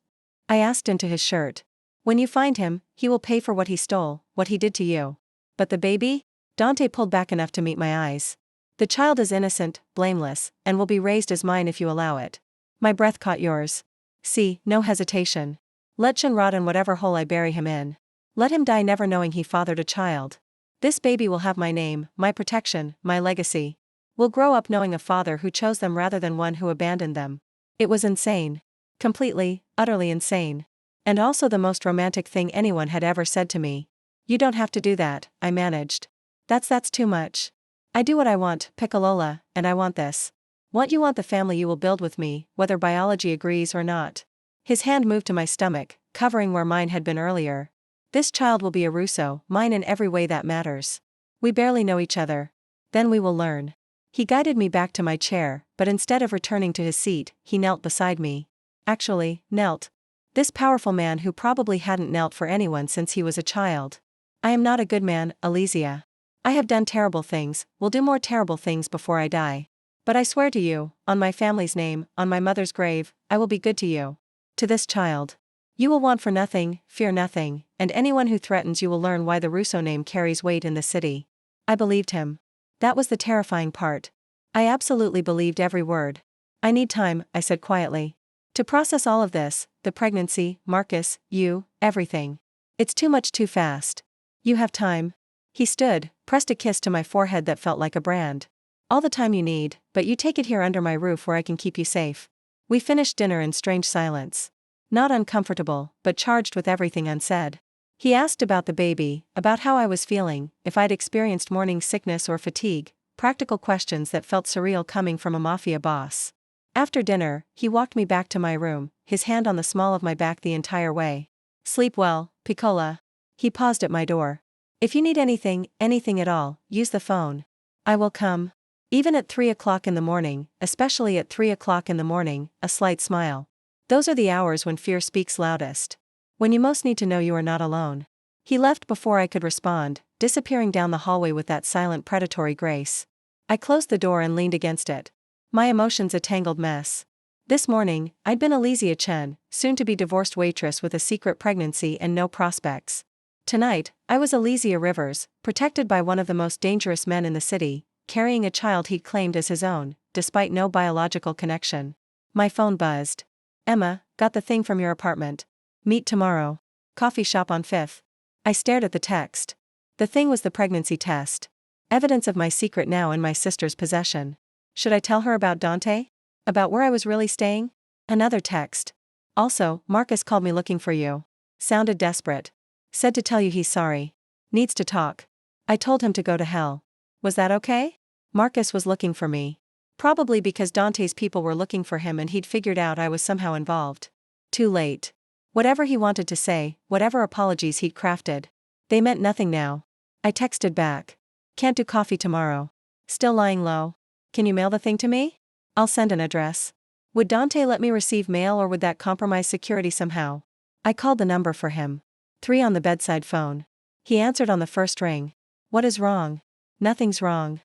I asked into his shirt. When you find him, he will pay for what he stole, what he did to you. But the baby? Dante pulled back enough to meet my eyes. The child is innocent, blameless, and will be raised as mine if you allow it. My breath caught yours. See, no hesitation. Let Chen rot in whatever hole I bury him in. Let him die never knowing he fathered a child. This baby will have my name, my protection, my legacy. Will grow up knowing a father who chose them rather than one who abandoned them. It was insane. Completely, utterly insane. And also the most romantic thing anyone had ever said to me. You don't have to do that, I managed. That's too much. I do what I want, Piccolola, and I want this. Want the family you will build with me, whether biology agrees or not. His hand moved to my stomach, covering where mine had been earlier. This child will be a Russo, mine in every way that matters. We barely know each other. Then we will learn. He guided me back to my chair, but instead of returning to his seat, he knelt beside me. Actually, knelt. This powerful man who probably hadn't knelt for anyone since he was a child. I am not a good man, Allesia. I have done terrible things, will do more terrible things before I die. But I swear to you, on my family's name, on my mother's grave, I will be good to you. To this child. You will want for nothing, fear nothing, and anyone who threatens you will learn why the Russo name carries weight in the city. I believed him. That was the terrifying part. I absolutely believed every word. I need time, I said quietly. To process all of this, the pregnancy, Marcus, you, everything. It's too much too fast. You have time. He stood, pressed a kiss to my forehead that felt like a brand. All the time you need, but you take it here under my roof where I can keep you safe. We finished dinner in strange silence. Not uncomfortable, but charged with everything unsaid. He asked about the baby, about how I was feeling, if I'd experienced morning sickness or fatigue, practical questions that felt surreal coming from a Mafia boss. After dinner, he walked me back to my room, his hand on the small of my back the entire way. Sleep well, Piccola. He paused at my door. If you need anything, anything at all, use the phone. I will come. Even at 3 o'clock in the morning, especially at 3 o'clock in the morning, a slight smile. Those are the hours when fear speaks loudest. When you most need to know you are not alone. He left before I could respond, disappearing down the hallway with that silent predatory grace. I closed the door and leaned against it. My emotions a tangled mess. This morning, I'd been Allesia Chen, soon-to-be divorced waitress with a secret pregnancy and no prospects. Tonight, I was Allesia Rivers, protected by one of the most dangerous men in the city, carrying a child he'd claimed as his own, despite no biological connection. My phone buzzed. Emma, got the thing from your apartment. Meet tomorrow. Coffee shop on 5th. I stared at the text. The thing was the pregnancy test. Evidence of my secret now in my sister's possession. Should I tell her about Dante? About where I was really staying? Another text. Also, Marcus called me looking for you. Sounded desperate. Said to tell you he's sorry. Needs to talk. I told him to go to hell. Was that okay? Marcus was looking for me. Probably because Dante's people were looking for him and he'd figured out I was somehow involved. Too late. Whatever he wanted to say, whatever apologies he'd crafted, they meant nothing now. I texted back. Can't do coffee tomorrow. Still lying low. Can you mail the thing to me? I'll send an address. Would Dante let me receive mail or would that compromise security somehow? I called the number for him. 3 on the bedside phone. He answered on the first ring. What is wrong? Nothing's wrong.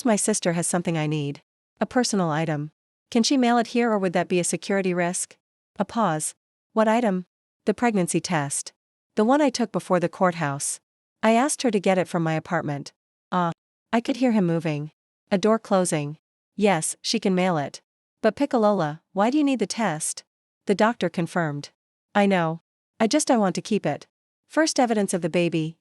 My sister has something I need. A personal item. Can she mail it here or would that be a security risk? A pause. What item? The pregnancy test. The one I took before the courthouse. I asked her to get it from my apartment. I could hear him moving. A door closing. Yes, she can mail it. But Piccolola, why do you need the test? The doctor confirmed. I know. I want to keep it. First evidence of the baby,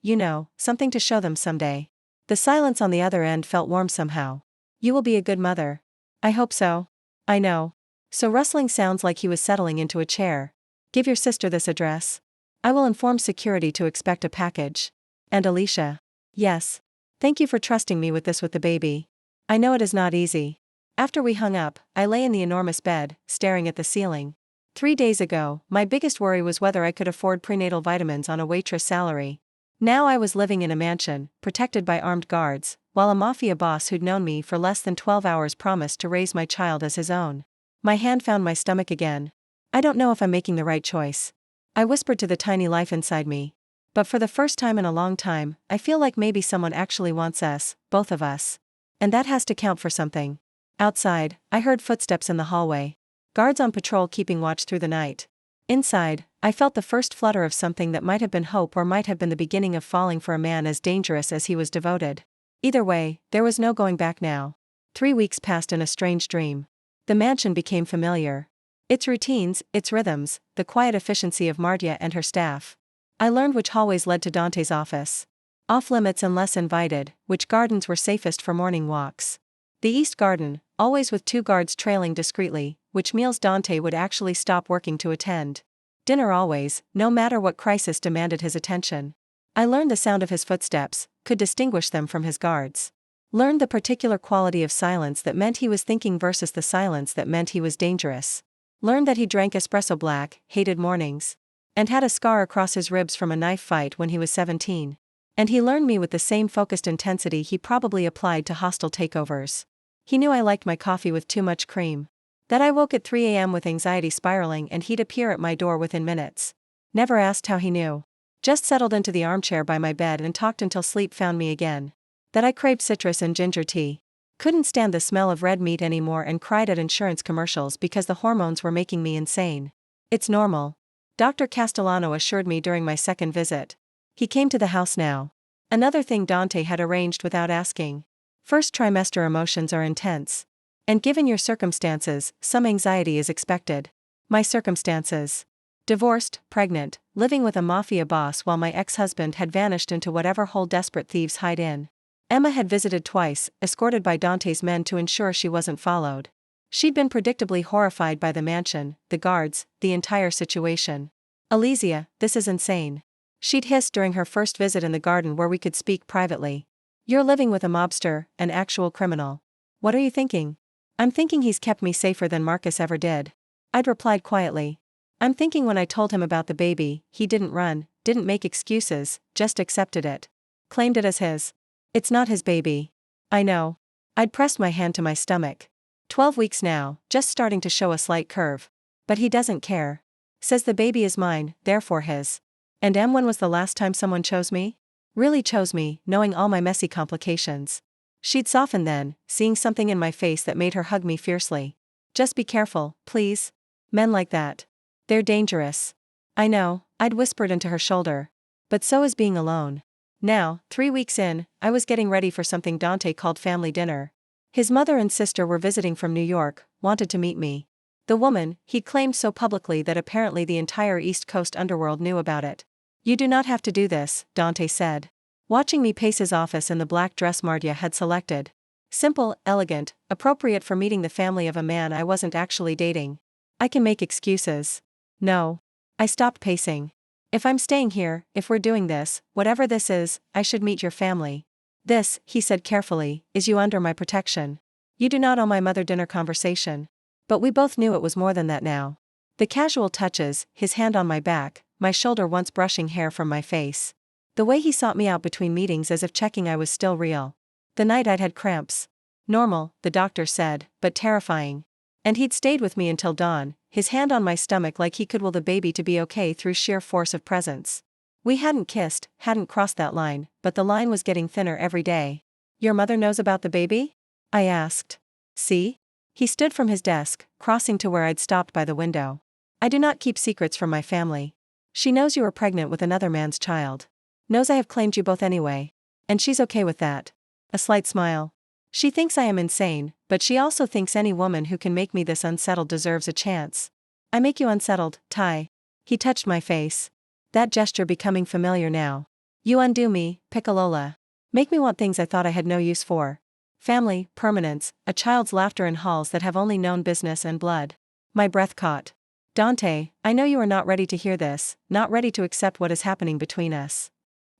something to show them someday. The silence on the other end felt warm somehow. You will be a good mother. I hope so. I know. So rustling sounds like he was settling into a chair. Give your sister this address. I will inform security to expect a package. And Alicia. Yes. Thank you for trusting me with the baby. I know it is not easy. After we hung up, I lay in the enormous bed, staring at the ceiling. 3 days ago, my biggest worry was whether I could afford prenatal vitamins on a waitress salary. Now I was living in a mansion, protected by armed guards, while a mafia boss who'd known me for less than 12 hours promised to raise my child as his own. My hand found my stomach again. I don't know if I'm making the right choice. I whispered to the tiny life inside me. But for the first time in a long time, I feel like maybe someone actually wants us, both of us. And that has to count for something. Outside, I heard footsteps in the hallway. Guards on patrol keeping watch through the night. Inside, I felt the first flutter of something that might have been hope or might have been the beginning of falling for a man as dangerous as he was devoted. Either way, there was no going back now. 3 weeks passed in a strange dream. The mansion became familiar. Its routines, its rhythms, the quiet efficiency of Martia and her staff. I learned which hallways led to Dante's office. Off-limits and less invited, which gardens were safest for morning walks. The East Garden, always with 2 guards trailing discreetly, which meals Dante would actually stop working to attend. Dinner always, no matter what crisis demanded his attention. I learned the sound of his footsteps, could distinguish them from his guards. Learned the particular quality of silence that meant he was thinking versus the silence that meant he was dangerous. Learned that he drank espresso black, hated mornings. And had a scar across his ribs from a knife fight when he was 17. And he learned me with the same focused intensity he probably applied to hostile takeovers. He knew I liked my coffee with too much cream. That I woke at 3 a.m. with anxiety spiraling and he'd appear at my door within minutes. Never asked how he knew. Just settled into the armchair by my bed and talked until sleep found me again. That I craved citrus and ginger tea. Couldn't stand the smell of red meat anymore and cried at insurance commercials because the hormones were making me insane. It's normal. Dr. Castellano assured me during my second visit. He came to the house now. Another thing Dante had arranged without asking. First trimester emotions are intense. And given your circumstances, some anxiety is expected. My circumstances. Divorced, pregnant, living with a mafia boss while my ex-husband had vanished into whatever hole desperate thieves hide in. Emma had visited twice, escorted by Dante's men to ensure she wasn't followed. She'd been predictably horrified by the mansion, the guards, the entire situation. Allesia, this is insane. She'd hissed during her first visit in the garden where we could speak privately. You're living with a mobster, an actual criminal. What are you thinking? I'm thinking he's kept me safer than Marcus ever did. I'd replied quietly. I'm thinking when I told him about the baby, he didn't run, didn't make excuses, just accepted it. Claimed it as his. It's not his baby. I know. I'd pressed my hand to my stomach. 12 weeks now, just starting to show a slight curve. But he doesn't care. Says the baby is mine, therefore his. And when was the last time someone chose me? Really chose me, knowing all my messy complications. She'd soften then, seeing something in my face that made her hug me fiercely. Just be careful, please. Men like that. They're dangerous. I know, I'd whispered into her shoulder. But so is being alone. Now, 3 weeks in, I was getting ready for something Dante called family dinner. His mother and sister were visiting from New York, wanted to meet me. The woman, he'd claimed so publicly that apparently the entire East Coast underworld knew about it. You do not have to do this, Dante said. Watching me pace his office in the black dress Mardia had selected. Simple, elegant, appropriate for meeting the family of a man I wasn't actually dating. I can make excuses. No. I stopped pacing. If I'm staying here, if we're doing this, whatever this is, I should meet your family. This, he said carefully, is you under my protection. You do not owe my mother dinner conversation. But we both knew it was more than that now. The casual touches, his hand on my back, my shoulder once brushing hair from my face. The way he sought me out between meetings as if checking I was still real. The night I'd had cramps. Normal, the doctor said, but terrifying. And he'd stayed with me until dawn, his hand on my stomach like he could will the baby to be okay through sheer force of presence. We hadn't kissed, hadn't crossed that line, but the line was getting thinner every day. Your mother knows about the baby? I asked. See? He stood from his desk, crossing to where I'd stopped by the window. I do not keep secrets from my family. She knows you are pregnant with another man's child. Knows I have claimed you both anyway. And she's okay with that. A slight smile. She thinks I am insane, but she also thinks any woman who can make me this unsettled deserves a chance. I make you unsettled, Ty. He touched my face. That gesture becoming familiar now. You undo me, Piccolola. Make me want things I thought I had no use for. Family, permanence, a child's laughter in halls that have only known business and blood. My breath caught. Dante, I know you are not ready to hear this, not ready to accept what is happening between us.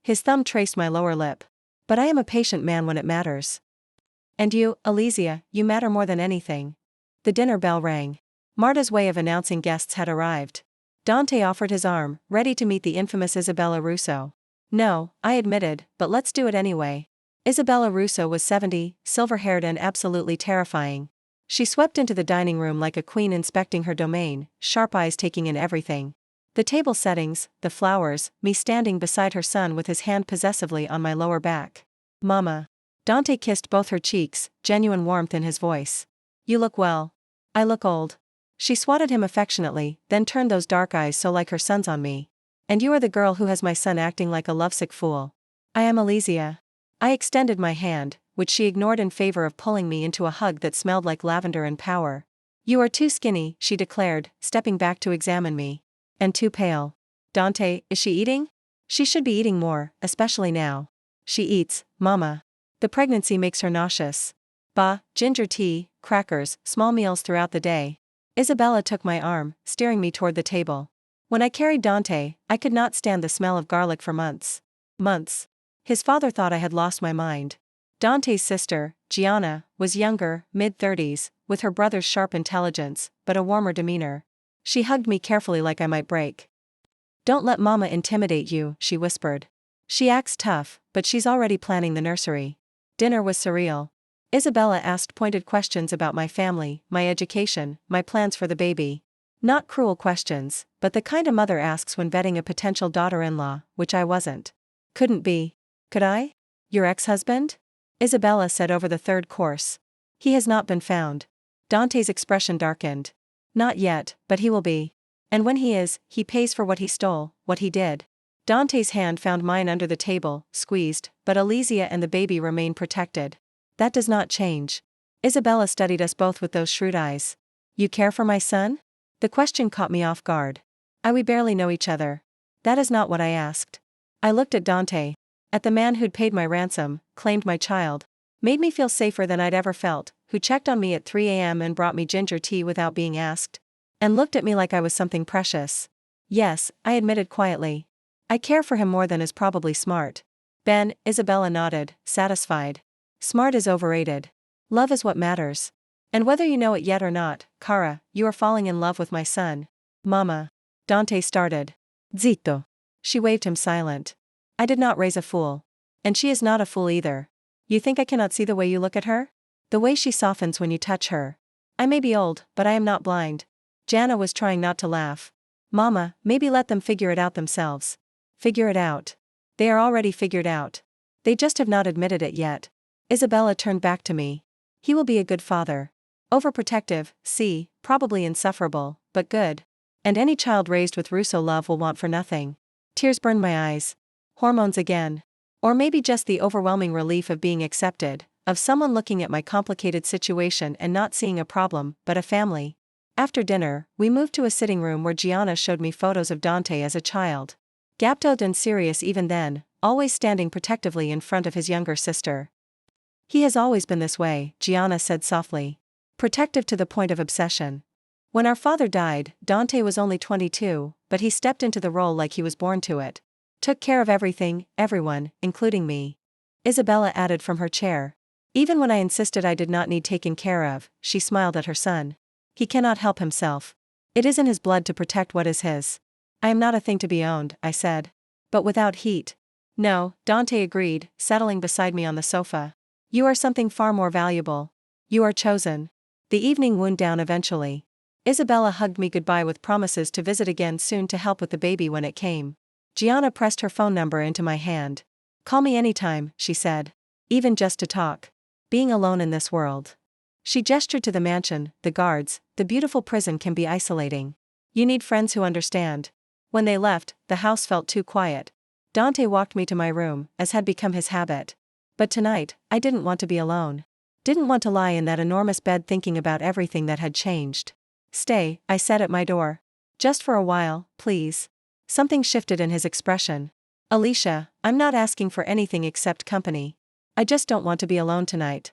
His thumb traced my lower lip. But I am a patient man when it matters. And you, Allesia, you matter more than anything. The dinner bell rang. Marta's way of announcing guests had arrived. Dante offered his arm, ready to meet the infamous Isabella Russo. No, I admitted, but let's do it anyway. Isabella Russo was 70, silver-haired and absolutely terrifying. She swept into the dining room like a queen inspecting her domain, sharp eyes taking in everything. The table settings, the flowers, me standing beside her son with his hand possessively on my lower back. Mama. Dante kissed both her cheeks, genuine warmth in his voice. You look well. I look old. She swatted him affectionately, then turned those dark eyes so like her son's on me. And you are the girl who has my son acting like a lovesick fool. I am Allesia. I extended my hand, which she ignored in favor of pulling me into a hug that smelled like lavender and power. You are too skinny, she declared, stepping back to examine me. And too pale. Dante, is she eating? She should be eating more, especially now. She eats, Mama. The pregnancy makes her nauseous. Bah, ginger tea, crackers, small meals throughout the day. Isabella took my arm, steering me toward the table. When I carried Dante, I could not stand the smell of garlic for months. Months. His father thought I had lost my mind. Dante's sister, Gianna, was younger, mid-30s, with her brother's sharp intelligence, but a warmer demeanor. She hugged me carefully like I might break. Don't let Mama intimidate you, she whispered. She acts tough, but she's already planning the nursery. Dinner was surreal. Isabella asked pointed questions about my family, my education, my plans for the baby. Not cruel questions, but the kind a mother asks when vetting a potential daughter-in-law, which I wasn't. Couldn't be. Could I? Your ex-husband? Isabella said over the third course. He has not been found. Dante's expression darkened. Not yet, but he will be. And when he is, he pays for what he stole, what he did. Dante's hand found mine under the table, squeezed, but Allesia and the baby remain protected. That does not change. Isabella studied us both with those shrewd eyes. You care for my son? The question caught me off guard. We barely know each other. That is not what I asked. I looked at Dante. At the man who'd paid my ransom, claimed my child. Made me feel safer than I'd ever felt, who checked on me at 3 a.m. and brought me ginger tea without being asked. And looked at me like I was something precious. Yes, I admitted quietly. I care for him more than is probably smart. Ben, Isabella nodded, satisfied. Smart is overrated. Love is what matters. And whether you know it yet or not, Cara, you are falling in love with my son. Mama. Dante started. Zitto. She waved him silent. I did not raise a fool. And she is not a fool either. You think I cannot see the way you look at her? The way she softens when you touch her. I may be old, but I am not blind. Jana was trying not to laugh. Mama, maybe let them figure it out themselves. Figure it out. They are already figured out. They just have not admitted it yet. Isabella turned back to me. He will be a good father. Overprotective, see, probably insufferable, but good. And any child raised with Russo love will want for nothing. Tears burned my eyes. Hormones again. Or maybe just the overwhelming relief of being accepted, of someone looking at my complicated situation and not seeing a problem, but a family. After dinner, we moved to a sitting room where Gianna showed me photos of Dante as a child. Gaped and serious even then, always standing protectively in front of his younger sister. He has always been this way, Gianna said softly. Protective to the point of obsession. When our father died, Dante was only 22, but he stepped into the role like he was born to it. Took care of everything, everyone, including me. Isabella added from her chair. Even when I insisted I did not need taken care of, she smiled at her son. He cannot help himself. It is in his blood to protect what is his. I am not a thing to be owned, I said. But without heat. No, Dante agreed, settling beside me on the sofa. You are something far more valuable. You are chosen. The evening wound down eventually. Isabella hugged me goodbye with promises to visit again soon to help with the baby when it came. Gianna pressed her phone number into my hand. Call me anytime, she said. Even just to talk. Being alone in this world. She gestured to the mansion, the guards, the beautiful prison can be isolating. You need friends who understand. When they left, the house felt too quiet. Dante walked me to my room, as had become his habit. But tonight, I didn't want to be alone. Didn't want to lie in that enormous bed thinking about everything that had changed. Stay, I said at my door. Just for a while, please. Something shifted in his expression. Allesia, I'm not asking for anything except company. I just don't want to be alone tonight.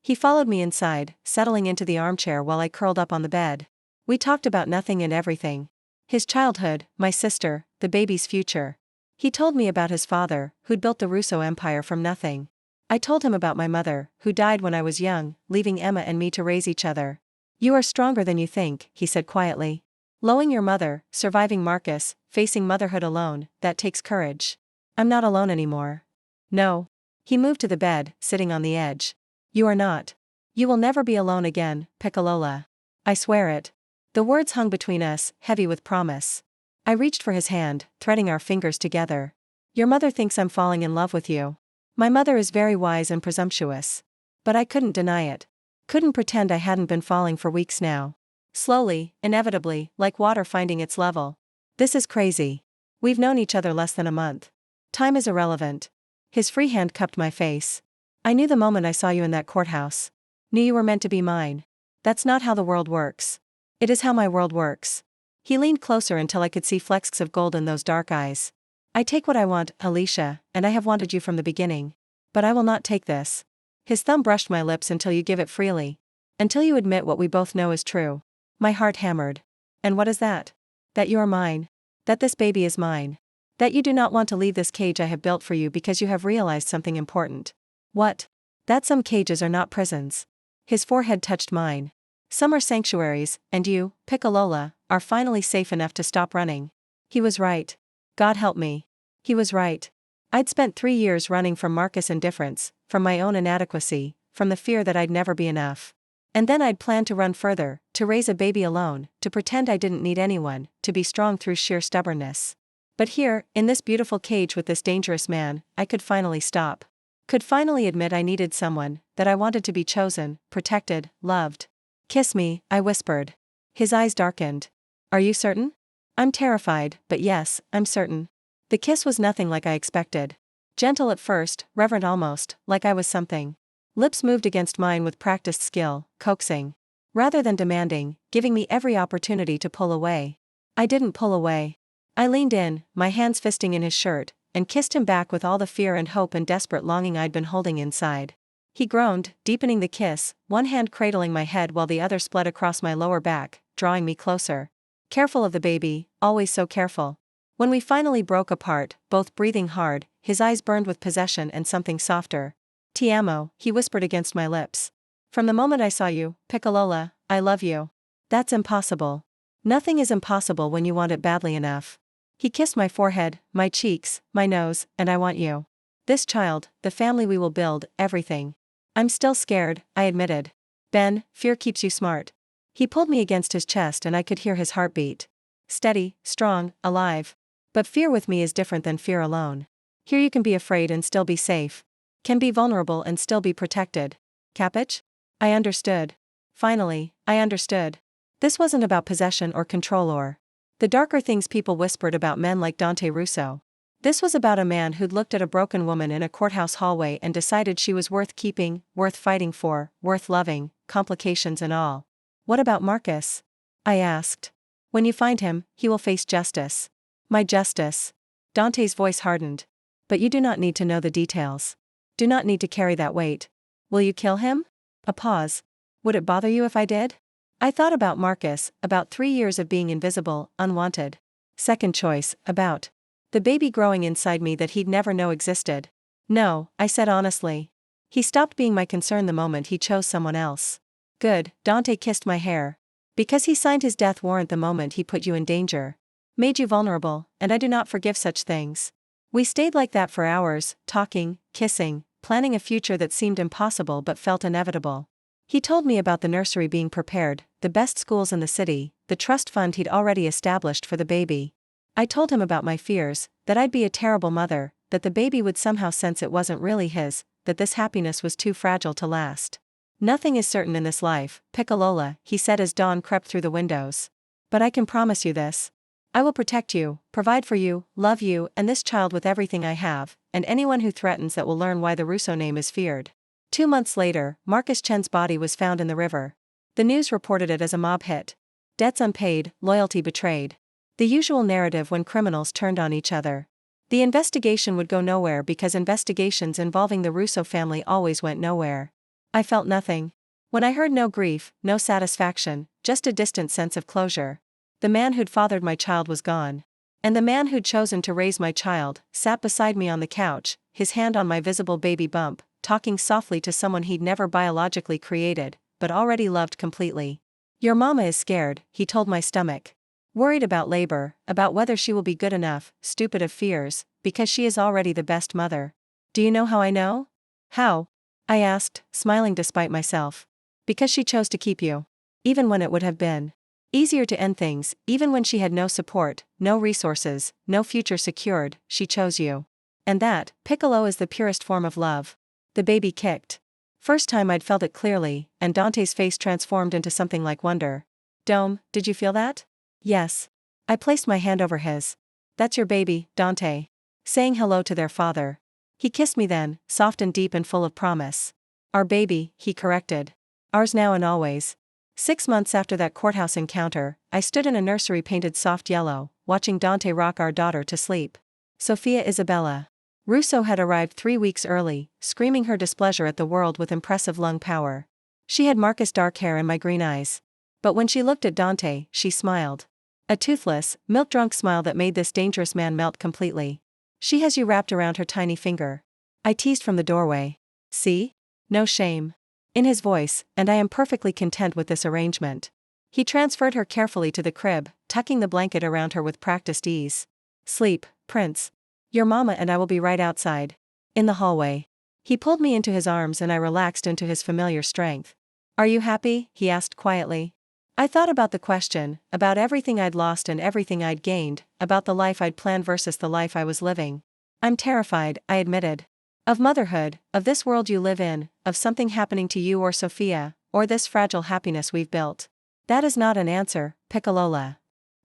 He followed me inside, settling into the armchair while I curled up on the bed. We talked about nothing and everything. His childhood, my sister, the baby's future. He told me about his father, who'd built the Russo empire from nothing. I told him about my mother, who died when I was young, leaving Emma and me to raise each other. You are stronger than you think, he said quietly. Lowing your mother, surviving Marcus, facing motherhood alone, that takes courage. I'm not alone anymore. No. He moved to the bed, sitting on the edge. You are not. You will never be alone again, Piccolola. I swear it. The words hung between us, heavy with promise. I reached for his hand, threading our fingers together. Your mother thinks I'm falling in love with you. My mother is very wise and presumptuous. But I couldn't deny it. Couldn't pretend I hadn't been falling for weeks now. Slowly, inevitably, like water finding its level. This is crazy. We've known each other less than a month. Time is irrelevant. His free hand cupped my face. I knew the moment I saw you in that courthouse. Knew you were meant to be mine. That's not how the world works. It is how my world works. He leaned closer until I could see flecks of gold in those dark eyes. I take what I want, Allesia, and I have wanted you from the beginning. But I will not take this. His thumb brushed my lips until you give it freely. Until you admit what we both know is true. My heart hammered. And what is that? That you are mine. That this baby is mine. That you do not want to leave this cage I have built for you because you have realized something important. What? That some cages are not prisons. His forehead touched mine. Some are sanctuaries, and you, Piccolola, are finally safe enough to stop running. He was right. God help me. He was right. I'd spent 3 years running from Marcus' indifference, from my own inadequacy, from the fear that I'd never be enough. And then I'd planned to run further, to raise a baby alone, to pretend I didn't need anyone, to be strong through sheer stubbornness. But here, in this beautiful cage with this dangerous man, I could finally stop. Could finally admit I needed someone, that I wanted to be chosen, protected, loved. Kiss me, I whispered. His eyes darkened. Are you certain? I'm terrified, but yes, I'm certain. The kiss was nothing like I expected. Gentle at first, reverent almost, like I was something. Lips moved against mine with practiced skill, coaxing. Rather than demanding, giving me every opportunity to pull away. I didn't pull away. I leaned in, my hands fisting in his shirt, and kissed him back with all the fear and hope and desperate longing I'd been holding inside. He groaned, deepening the kiss, one hand cradling my head while the other split across my lower back, drawing me closer. Careful of the baby, always so careful. When we finally broke apart, both breathing hard, his eyes burned with possession and something softer. Ti amo, he whispered against my lips. From the moment I saw you, Piccolola, I love you. That's impossible. Nothing is impossible when you want it badly enough. He kissed my forehead, my cheeks, my nose, and I want you. This child, the family we will build, everything. I'm still scared, I admitted. Ben, fear keeps you smart. He pulled me against his chest and I could hear his heartbeat. Steady, strong, alive. But fear with me is different than fear alone. Here you can be afraid and still be safe. Can be vulnerable and still be protected. Capiche? I understood. Finally, I understood. This wasn't about possession or control or the darker things people whispered about men like Dante Russo. This was about a man who'd looked at a broken woman in a courthouse hallway and decided she was worth keeping, worth fighting for, worth loving, complications and all. What about Marcus? I asked. When you find him, he will face justice. My justice. Dante's voice hardened. But you do not need to know the details. Do not need to carry that weight. Will you kill him? A pause. Would it bother you if I did? I thought about Marcus, about 3 years of being invisible, unwanted. Second choice, about the baby growing inside me that he'd never know existed. No, I said honestly. He stopped being my concern the moment he chose someone else. Good, Dante kissed my hair. Because he signed his death warrant the moment he put you in danger. Made you vulnerable, and I do not forgive such things. We stayed like that for hours, talking, kissing, planning a future that seemed impossible but felt inevitable. He told me about the nursery being prepared, the best schools in the city, the trust fund he'd already established for the baby. I told him about my fears, that I'd be a terrible mother, that the baby would somehow sense it wasn't really his, that this happiness was too fragile to last. Nothing is certain in this life, Piccolola, he said as dawn crept through the windows. But I can promise you this. I will protect you, provide for you, love you and this child with everything I have, and anyone who threatens that will learn why the Russo name is feared. 2 months later, Marcus Chen's body was found in the river. The news reported it as a mob hit. Debts unpaid, loyalty betrayed. The usual narrative when criminals turned on each other. The investigation would go nowhere because investigations involving the Russo family always went nowhere. I felt nothing. When I heard no grief, no satisfaction, just a distant sense of closure. The man who'd fathered my child was gone. And the man who'd chosen to raise my child sat beside me on the couch, his hand on my visible baby bump, talking softly to someone he'd never biologically created, but already loved completely. Your mama is scared, he told my stomach. Worried about labor, about whether she will be good enough, stupid of fears, because she is already the best mother. Do you know how I know? How? I asked, smiling despite myself. Because she chose to keep you. Even when it would have been easier to end things, even when she had no support, no resources, no future secured, she chose you. And that, Piccolo, is the purest form of love. The baby kicked. First time I'd felt it clearly, and Dante's face transformed into something like wonder. Dome, did you feel that? Yes. I placed my hand over his. That's your baby, Dante. Saying hello to their father. He kissed me then, soft and deep and full of promise. Our baby, he corrected. Ours now and always. 6 months after that courthouse encounter, I stood in a nursery painted soft yellow, watching Dante rock our daughter to sleep. Sophia Isabella Russo had arrived 3 weeks early, screaming her displeasure at the world with impressive lung power. She had Marcus' dark hair and my green eyes. But when she looked at Dante, she smiled. A toothless, milk-drunk smile that made this dangerous man melt completely. She has you wrapped around her tiny finger. I teased from the doorway. See? No shame. In his voice, and I am perfectly content with this arrangement. He transferred her carefully to the crib, tucking the blanket around her with practiced ease. Sleep, Prince. Your mama and I will be right outside. In the hallway. He pulled me into his arms and I relaxed into his familiar strength. Are you happy? He asked quietly. I thought about the question, about everything I'd lost and everything I'd gained, about the life I'd planned versus the life I was living. I'm terrified, I admitted. Of motherhood, of this world you live in, of something happening to you or Sophia, or this fragile happiness we've built. That is not an answer, Piccolola.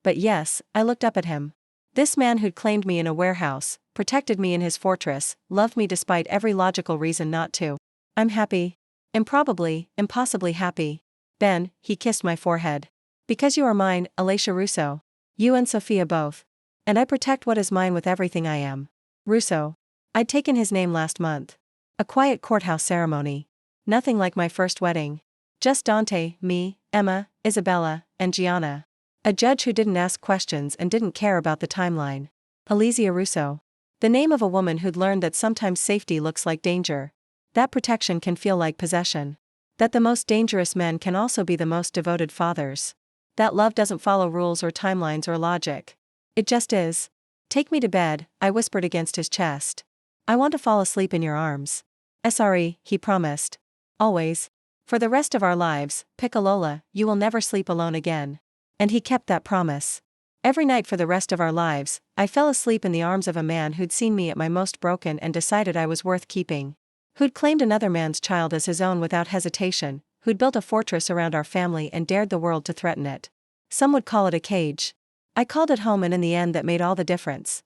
But yes, I looked up at him. This man who'd claimed me in a warehouse, protected me in his fortress, loved me despite every logical reason not to. I'm happy. Improbably, impossibly happy. Ben, he kissed my forehead. Because you are mine, Allesia Russo. You and Sophia both. And I protect what is mine with everything I am. Russo. I'd taken his name last month. A quiet courthouse ceremony. Nothing like my first wedding. Just Dante, me, Emma, Isabella, and Gianna. A judge who didn't ask questions and didn't care about the timeline. Allesia Russo. The name of a woman who'd learned that sometimes safety looks like danger. That protection can feel like possession. That the most dangerous men can also be the most devoted fathers. That love doesn't follow rules or timelines or logic. It just is. Take me to bed, I whispered against his chest. I want to fall asleep in your arms. Sorry, he promised. Always. For the rest of our lives, Piccolola, you will never sleep alone again. And he kept that promise. Every night for the rest of our lives, I fell asleep in the arms of a man who'd seen me at my most broken and decided I was worth keeping. Who'd claimed another man's child as his own without hesitation, who'd built a fortress around our family and dared the world to threaten it. Some would call it a cage. I called it home, and in the end that made all the difference.